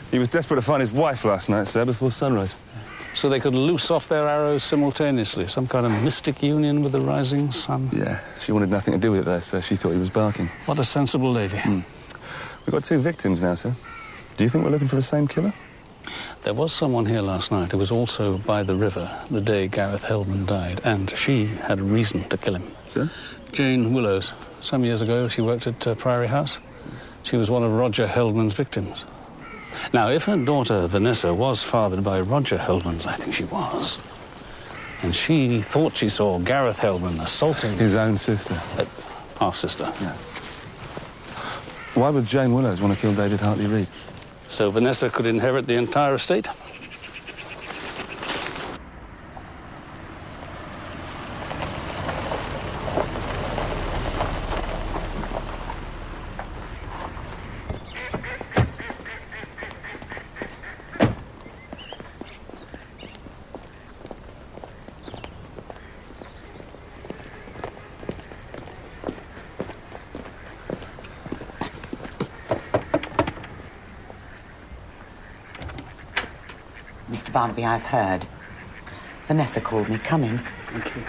He was desperate to find his wife last night, sir, before sunrise. So they could loose off their arrows simultaneously. Some kind of mystic union with the rising sun. Yeah, she wanted nothing to do with it, though, sir. She thought he was barking. What a sensible lady. We've got 2 victims now, sir. Do you think we're looking for the same killer? There was someone here last night who was also by the river the day Gareth Heldman died, and she had a reason to kill him. Sir? Jane Willows. Some years ago, she worked at Priory House. She was one of Roger Heldman's victims. Now, if her daughter, Vanessa, was fathered by Roger Heldman, I think she was, and she thought she saw Gareth Heldman assaulting... His own sister. Half-sister. Yeah. Why would Jane Willows want to kill David Hartley-Reid? So Vanessa could inherit the entire estate? Mr. Barnaby, I've heard. Vanessa called me. Come in. Thank you.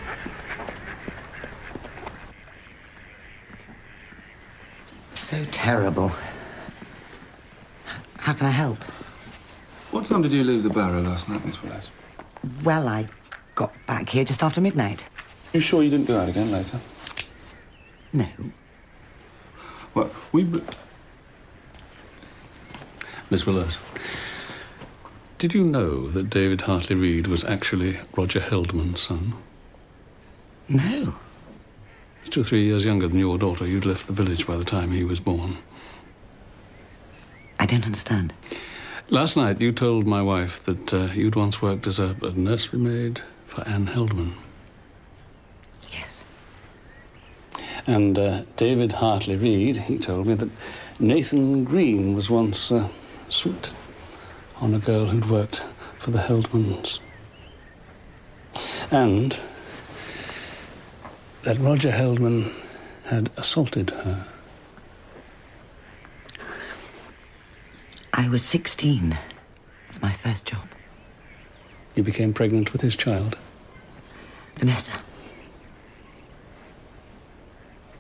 So terrible. How can I help? What time did you leave the barrow last night, Miss Willows? Well, I got back here just after midnight. You sure you didn't go out again later? No. Well, Miss Willows, did you know that David Hartley-Reid was actually Roger Heldman's son? No. He's 2 or 3 years younger than your daughter. You'd left the village by the time he was born. I don't understand. Last night, you told my wife that you'd once worked as a nursery maid for Anne Heldman. Yes. And David Hartley-Reid, he told me that Nathan Green was once sweet on a girl who'd worked for the Heldmans. And that Roger Heldman had assaulted her. I was 16. It was my first job. You became pregnant with his child. Vanessa.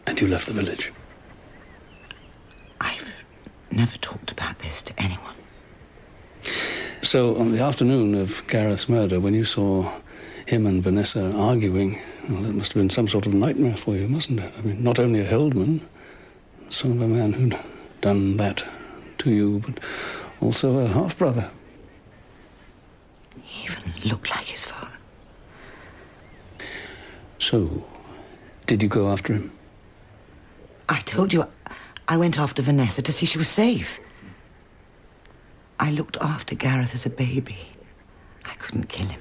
And you left the village. I've never talked about this to anyone. So, on the afternoon of Gareth's murder, when you saw him and Vanessa arguing, well, it must have been some sort of nightmare for you, mustn't it? I mean, not only a Heldman, son of a man who'd done that to you, but also a half-brother. He even looked like his father. So, did you go after him? I told you, I went after Vanessa to see she was safe. I looked after Gareth as a baby. I couldn't kill him.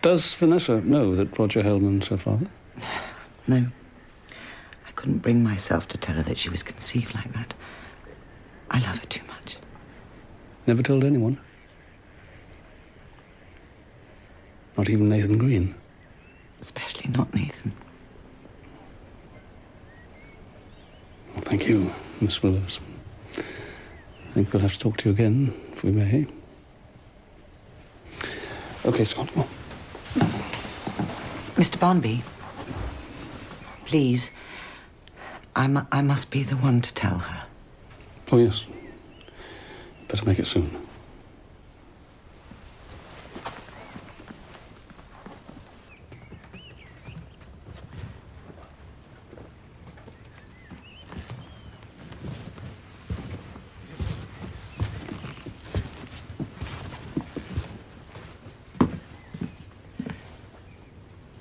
Does Vanessa know that Roger Heldman's her father? No. I couldn't bring myself to tell her that she was conceived like that. I love her too much. Never told anyone? Not even Nathan Green? Especially not Nathan. Well, thank you, Miss Willows. I think we'll have to talk to you again, if we may. OK, Scott, come on. Mr. Barnaby, please, I must be the one to tell her. Oh, yes. Better make it soon.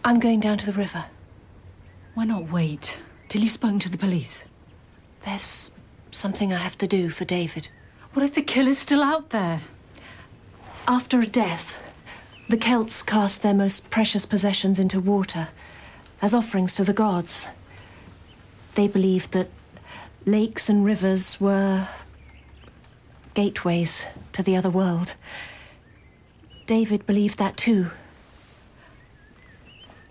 I'm going down to the river. Why not wait till you've spoken to the police? There's something I have to do for David. What if the killer's still out there? After a death, the Celts cast their most precious possessions into water as offerings to the gods. They believed that lakes and rivers were gateways to the other world. David believed that too.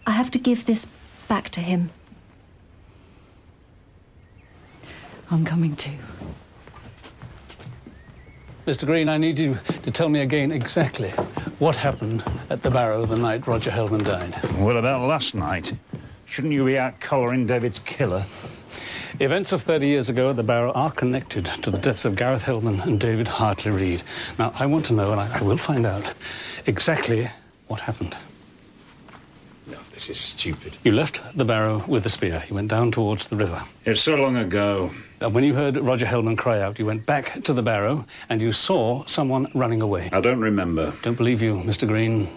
I have to give this back to him. I'm coming too. Mr. Green, I need you to tell me again exactly what happened at the Barrow the night Roger Hellman died. Well, about last night. Shouldn't you be out collaring David's killer? Events of 30 years ago at the Barrow are connected to the deaths of Gareth Hellman and David Hartley Reid. Now, I want to know, and I will find out, exactly what happened. No, this is stupid. You left the Barrow with the spear. You went down towards the river. It's so long ago. And when you heard Roger Hellman cry out, you went back to the Barrow and you saw someone running away. I don't remember. Don't believe you, Mr. Green.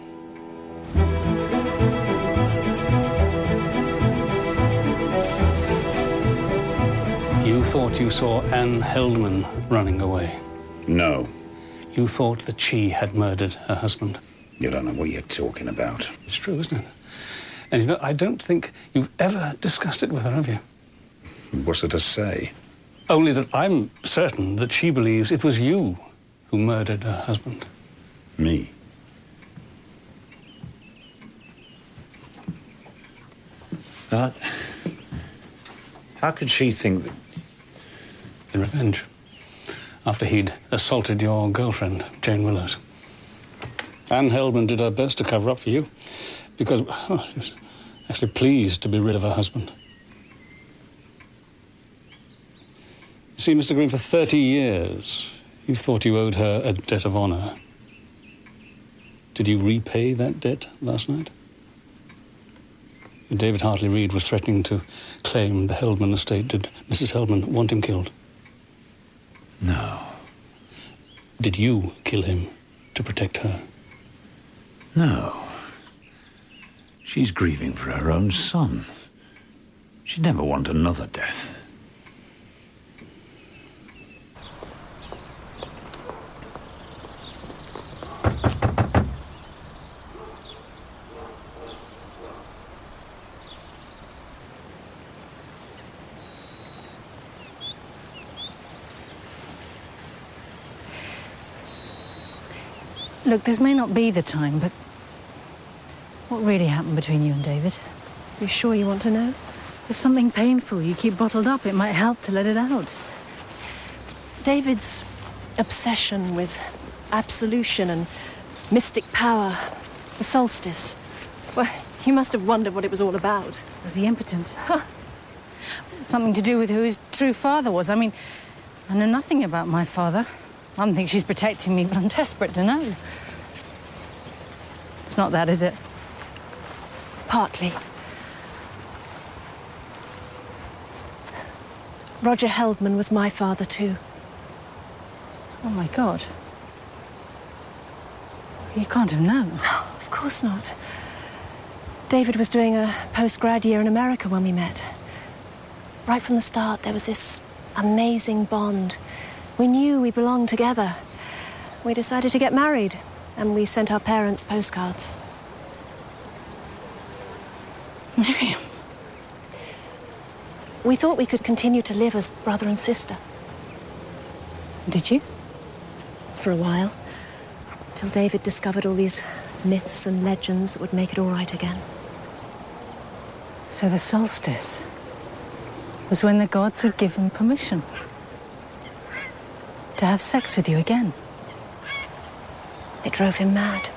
You thought you saw Anne Hellman running away. No. You thought that she had murdered her husband. You don't know what you're talking about. It's true, isn't it? And you know, I don't think you've ever discussed it with her, have you? What's there to say? Only that I'm certain that she believes it was you who murdered her husband. Me? How could she think that... In revenge. After he'd assaulted your girlfriend, Jane Willows. Anne Hellman did her best to cover up for you. Because she was actually pleased to be rid of her husband. You see, Mr. Green, for 30 years, you thought you owed her a debt of honor. Did you repay that debt last night? David Hartley Reid was threatening to claim the Hellman estate. Did Mrs. Hellman want him killed? No. Did you kill him to protect her? No. She's grieving for her own son. She'd never want another death. Look, this may not be the time, but what really happened between you and David? You sure you want to know? There's something painful you keep bottled up. It might help to let it out. David's obsession with absolution and mystic power, the solstice. Well, you must have wondered what it was all about. Was he impotent? Huh. Something to do with who his true father was. I mean, I know nothing about my father. I don't think she's protecting me, but I'm desperate to know. It's not that, is it? Partly. Roger Hellman was my father, too. Oh, my God. You can't have known. Of course not. David was doing a post-grad year in America when we met. Right from the start, there was this amazing bond. We knew we belonged together. We decided to get married, and we sent our parents postcards. Miriam. We thought we could continue to live as brother and sister. Did you? For a while. Till David discovered all these myths and legends that would make it all right again. So the solstice was when the gods would give him permission to have sex with you again. It drove him mad.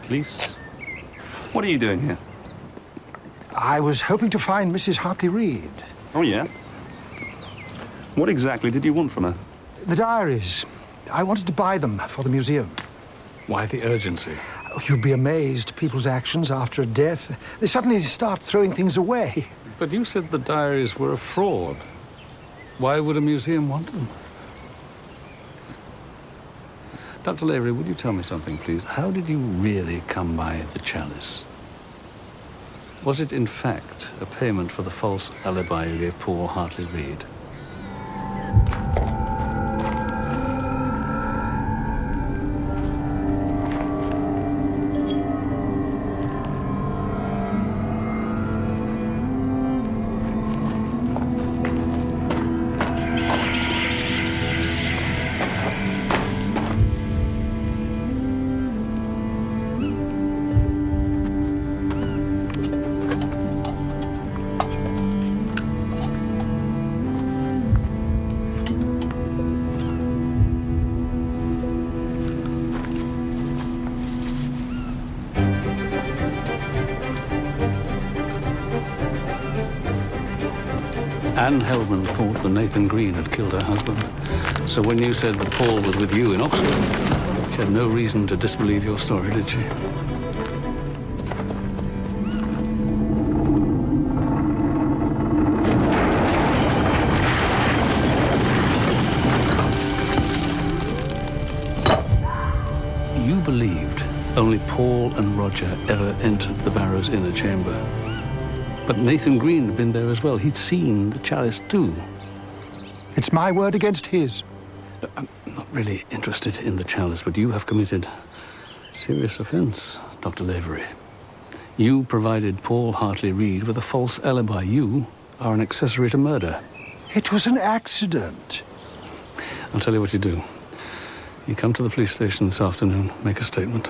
Police? What are you doing here? I was hoping to find Mrs. Hartley-Reed. Oh, yeah? What exactly did you want from her? The diaries. I wanted to buy them for the museum. Why the urgency? Oh, you'd be amazed. People's actions after a death, they suddenly start throwing things away. But you said the diaries were a fraud. Why would a museum want them? Dr. Lavery, would you tell me something, please? How did you really come by the chalice? Was it, in fact, a payment for the false alibi you gave Paul Hartley-Reed? Anne Heldman thought that Nathan Green had killed her husband. So when you said that Paul was with you in Oxford, she had no reason to disbelieve your story, did she? You believed only Paul and Roger ever entered the Barrow's inner chamber. But Nathan Green had been there as well. He'd seen the chalice too. It's my word against his. I'm not really interested in the chalice, but you have committed a serious offense, Dr. Lavery. You provided Paul Hartley-Reed with a false alibi. You are an accessory to murder. It was an accident. I'll tell you what you do. You come to the police station this afternoon, make a statement.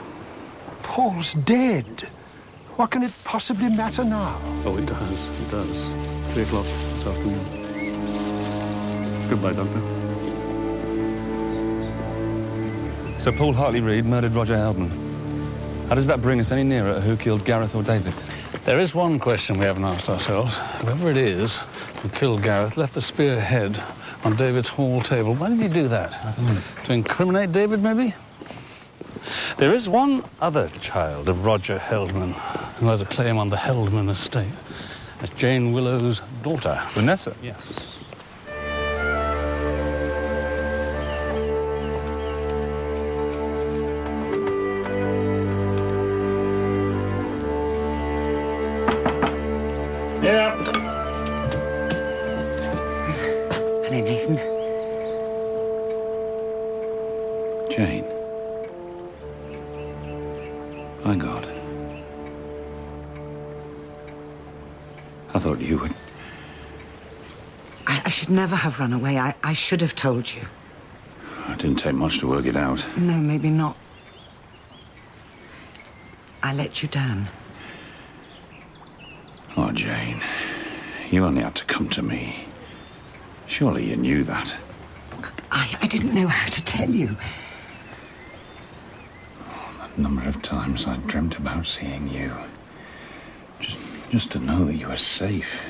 Paul's dead. What can it possibly matter now? Oh, it does. It does. 3 o'clock this afternoon. Goodbye, Doctor. So Paul Hartley-Reed murdered Roger Heldman. How does that bring us any nearer who killed Gareth or David? There is one question we haven't asked ourselves. Whoever it is who killed Gareth left the spear head on David's hall table. Why did he do that? I don't know. To incriminate David, maybe? There is one other child of Roger Heldman who has a claim on the Heldman estate. That's Jane Willow's daughter. Vanessa? Yes. Yeah. Hello, Nathan. Jane. My God. I thought you would. I should never have run away. I should have told you. It didn't take much to work it out. No, maybe not. I let you down. Oh, Jane, you only had to come to me. Surely you knew that. I didn't know how to tell you. The number of times I dreamt about seeing you. Just to know that you were safe.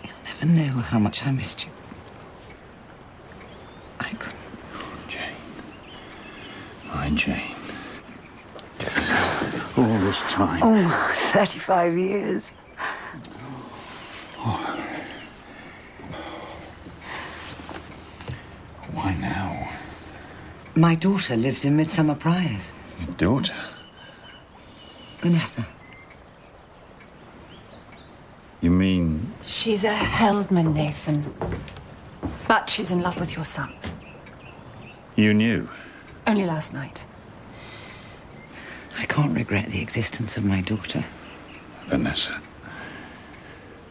You'll never know how much I missed you. I couldn't. My Jane. All this time. Oh, 35 years. Oh. Why now? My daughter lives in Midsomer Murders. Your daughter? Vanessa. You mean... She's a Heldman, Nathan. But she's in love with your son. You knew? Only last night. I can't regret the existence of my daughter. Vanessa.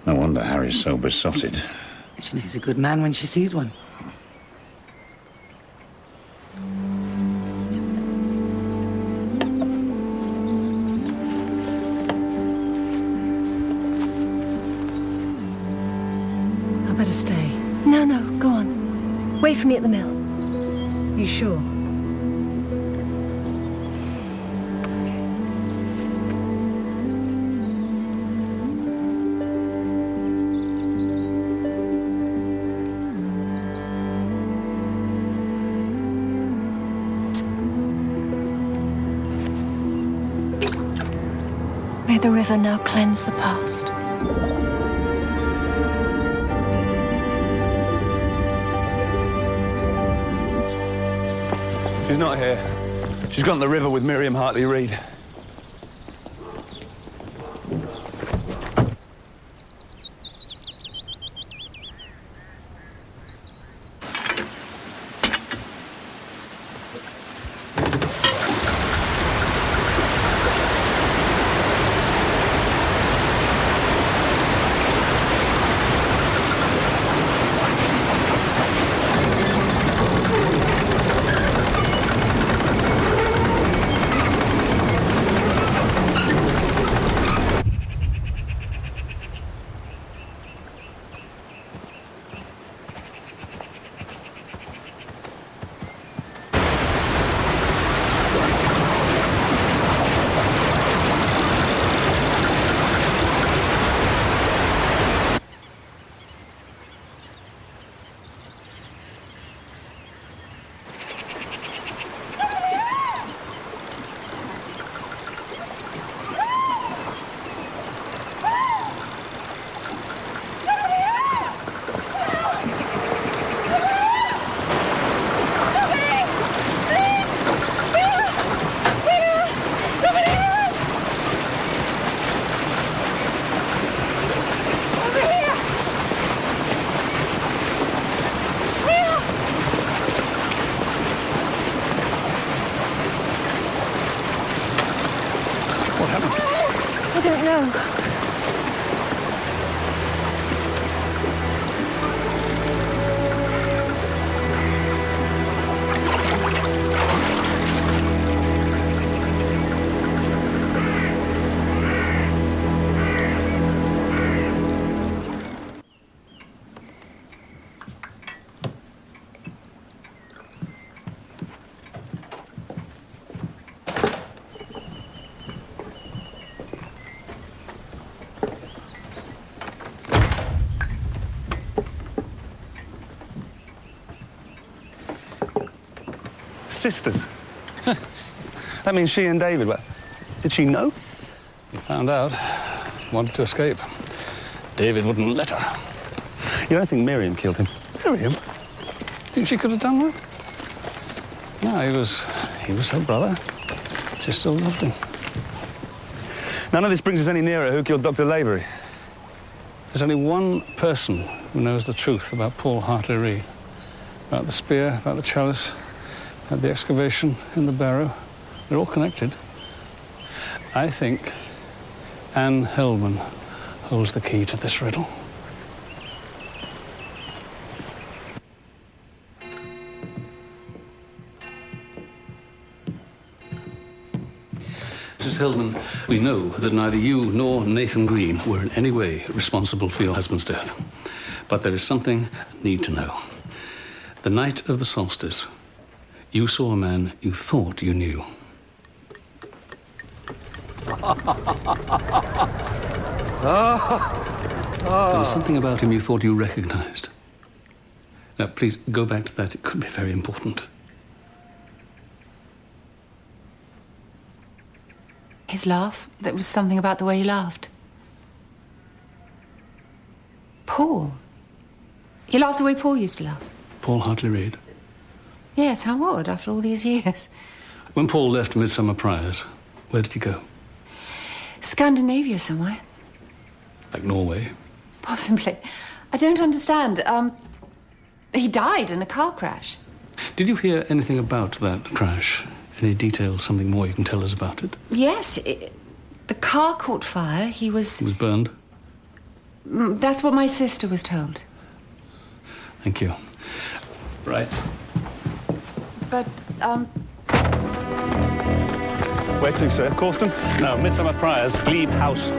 No wonder Harry's so besotted. She knows a good man when she sees one. I better stay. No, go on. Wait for me at the mill. You sure? the river now cleanse the past. She's not here. She's gone to the river with Miriam Hartley-Reid. I don't know. Sisters. That means she and David. But did she know? He found out. Wanted to escape. David wouldn't let her. You don't think Miriam killed him? Miriam? Think she could have done that? No, he was her brother. She still loved him. None of this brings us any nearer who killed Dr. Lavery. There's only one person who knows the truth about Paul Hartley-Reid. About the spear, about the chalice, about the excavation in the barrow. They're all connected. I think Anne Hellman holds the key to this riddle. Mrs. Hellman, we know that neither you nor Nathan Green were in any way responsible for your husband's death. But there is something I need to know. The night of the solstice, you saw a man you thought you knew. There was something about him you thought you recognized. Now, please, go back to that. It could be very important. His laugh? There was something about the way he laughed. Paul? He laughed the way Paul used to laugh? Paul Hartley-Reid. Yes, how odd, after all these years. When Paul left Midsomer Murders, where did he go? Scandinavia somewhere. Like Norway? Possibly. I don't understand. He died in a car crash. Did you hear anything about that crash? Any details, something more you can tell us about it? Yes, the car caught fire. He was burned? That's what my sister was told. Thank you. Right. But, Where to, sir? Causton? No, Midsomer Priors, Glebe House.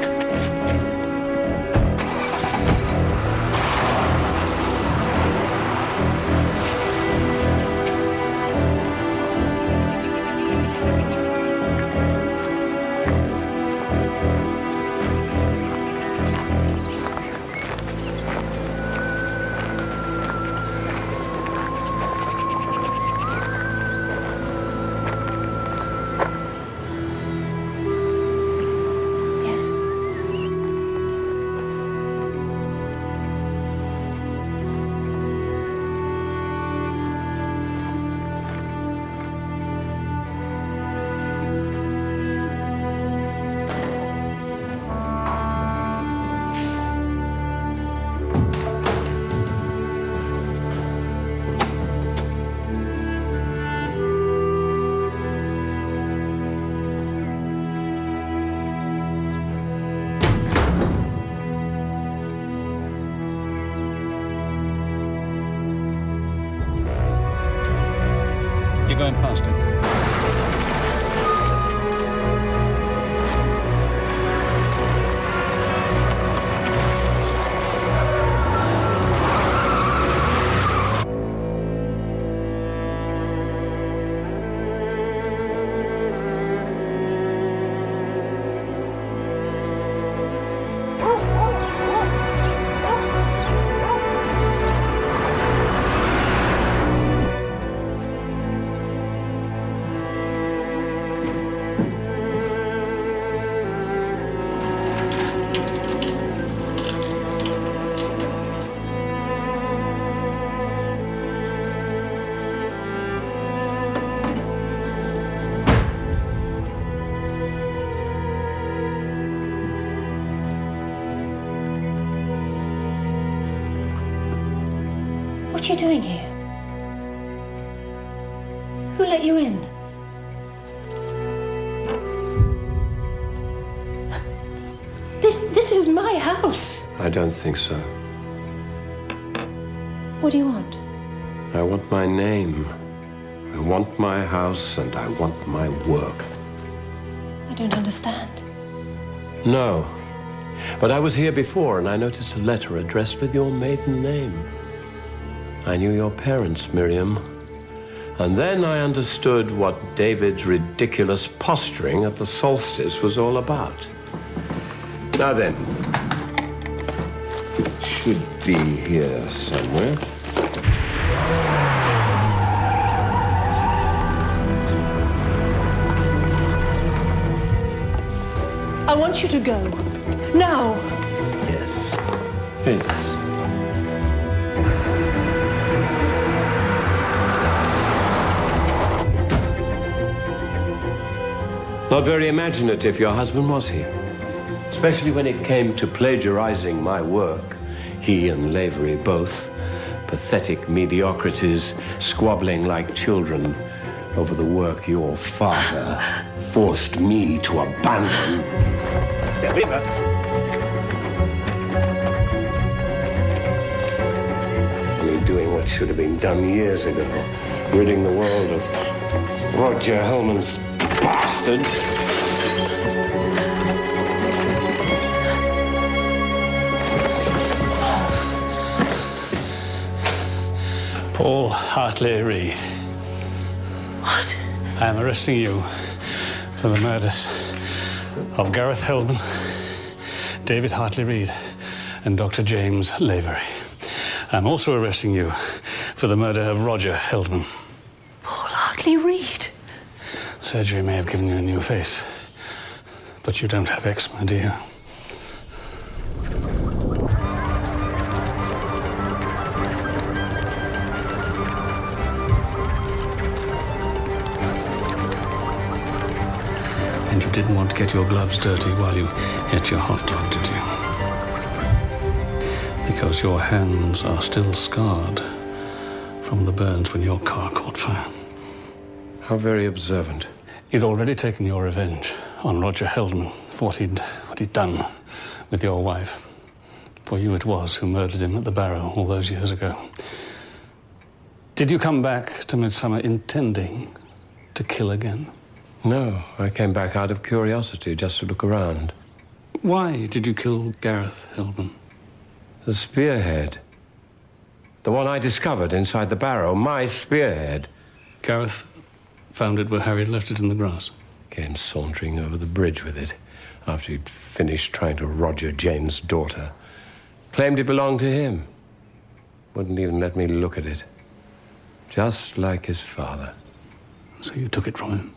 going past him. What are you doing here? Who let you in? This is my house. I don't think so. What do you want? I want my name. I want my house, and I want my work. I don't understand. No. But I was here before, and I noticed a letter addressed with your maiden name. I knew your parents, Miriam. And then I understood what David's ridiculous posturing at the solstice was all about. Now then, it should be here somewhere. I want you to go. Now. Yes. Please. Not very imaginative, your husband, was he? Especially when it came to plagiarizing my work. He and Lavery both. Pathetic mediocrities, squabbling like children over the work your father forced me to abandon. Only doing what should have been done years ago. Ridding the world of Roger Hellman's bastard. Paul Hartley Reid. What? I am arresting you for the murders of Gareth Hellman, David Hartley Reid, and Dr. James Lavery. I'm also arresting you for the murder of Roger Hellman. Paul Hartley Reid? Surgery may have given you a new face, but you don't have eczema, do you? And you didn't want to get your gloves dirty while you ate your hot dog, did you? Because your hands are still scarred from the burns when your car caught fire. How very observant. You'd already taken your revenge on Roger Hellman for what he'd done with your wife. For you it was who murdered him at the Barrow all those years ago. Did you come back to Midsomer intending to kill again? No, I came back out of curiosity, just to look around. Why did you kill Gareth Hellman? The spearhead. The one I discovered inside the Barrow, my spearhead. Gareth found it where Harry left it in the grass. Came sauntering over the bridge with it after he'd finished trying to Roger Jane's daughter. Claimed it belonged to him. Wouldn't even let me look at it. Just like his father. So you took it from him?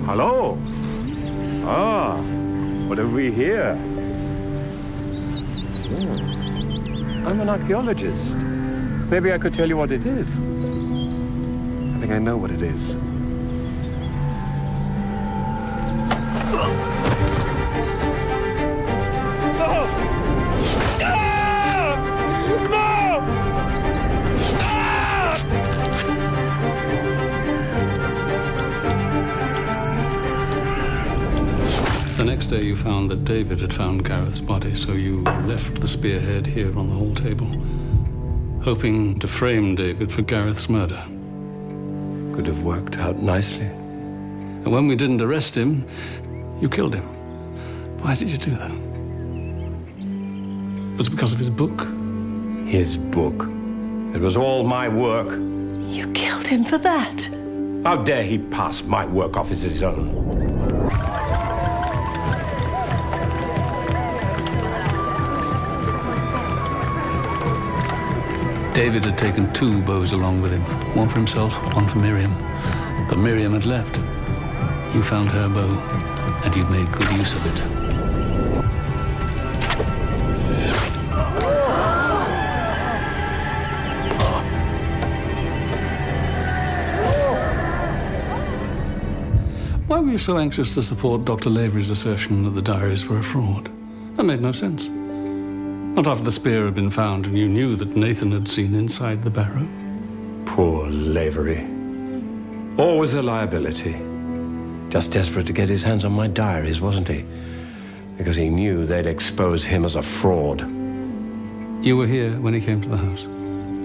Hello. Ah, what have we here? I'm an archaeologist. Maybe I could tell you what it is. I think I know what it is. The next day you found that David had found Gareth's body, so you left the spearhead here on the hall table, hoping to frame David for Gareth's murder. Could have worked out nicely. And when we didn't arrest him, you killed him. Why did you do that? Was it because of his book? His book? It was all my work. You killed him for that? How dare he pass my work off as his own? David had taken 2 bows along with him, one for himself, one for Miriam. But Miriam had left. You found her bow, and you'd made good use of it. Why were you so anxious to support Dr. Lavery's assertion that the diaries were a fraud? That made no sense. Not after the spear had been found and you knew that Nathan had seen inside the barrow. Poor Lavery. Always a liability. Just desperate to get his hands on my diaries, wasn't he? Because he knew they'd expose him as a fraud. You were here when he came to the house?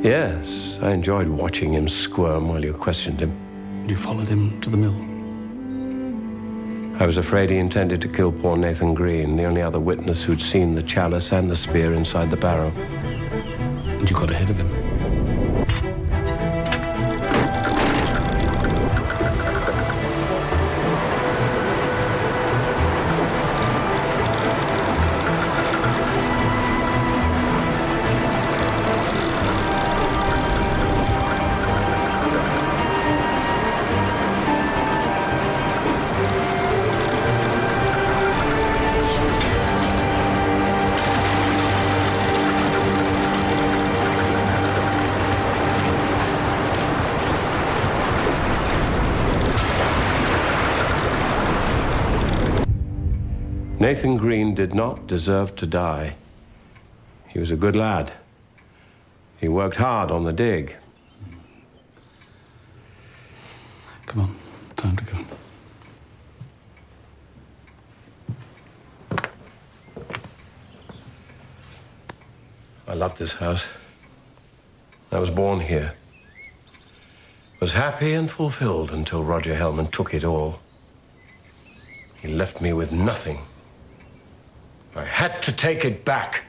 Yes, I enjoyed watching him squirm while you questioned him. You followed him to the mill? I was afraid he intended to kill poor Nathan Green, the only other witness who'd seen the chalice and the spear inside the barrow. And you got ahead of him? Nathan Green did not deserve to die. He was a good lad. He worked hard on the dig. Come on, time to go. I loved this house. I was born here. Was happy and fulfilled until Roger Hellman took it all. He left me with nothing. I had to take it back.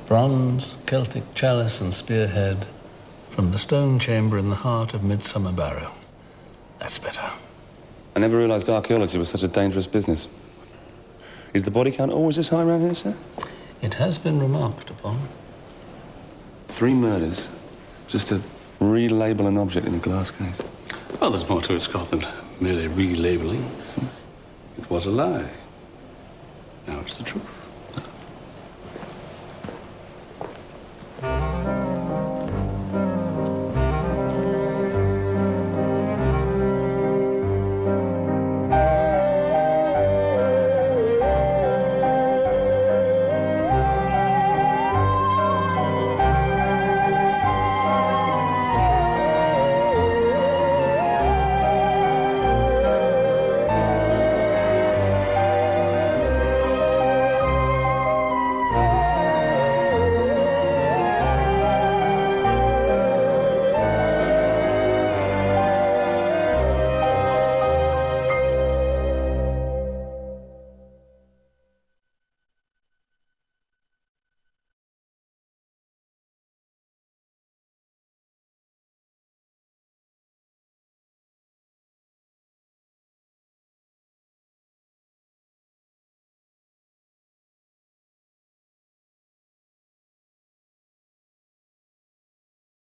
Bronze, Celtic chalice and spearhead from the stone chamber in the heart of Midsomer Barrow. That's better. I never realised archaeology was such a dangerous business. Is the body count always this high around here, sir? It has been remarked upon. 3 murders, just to relabel an object in a glass case. Well, there's more to it, Scott, than merely relabeling. It was a lie. Now it's the truth.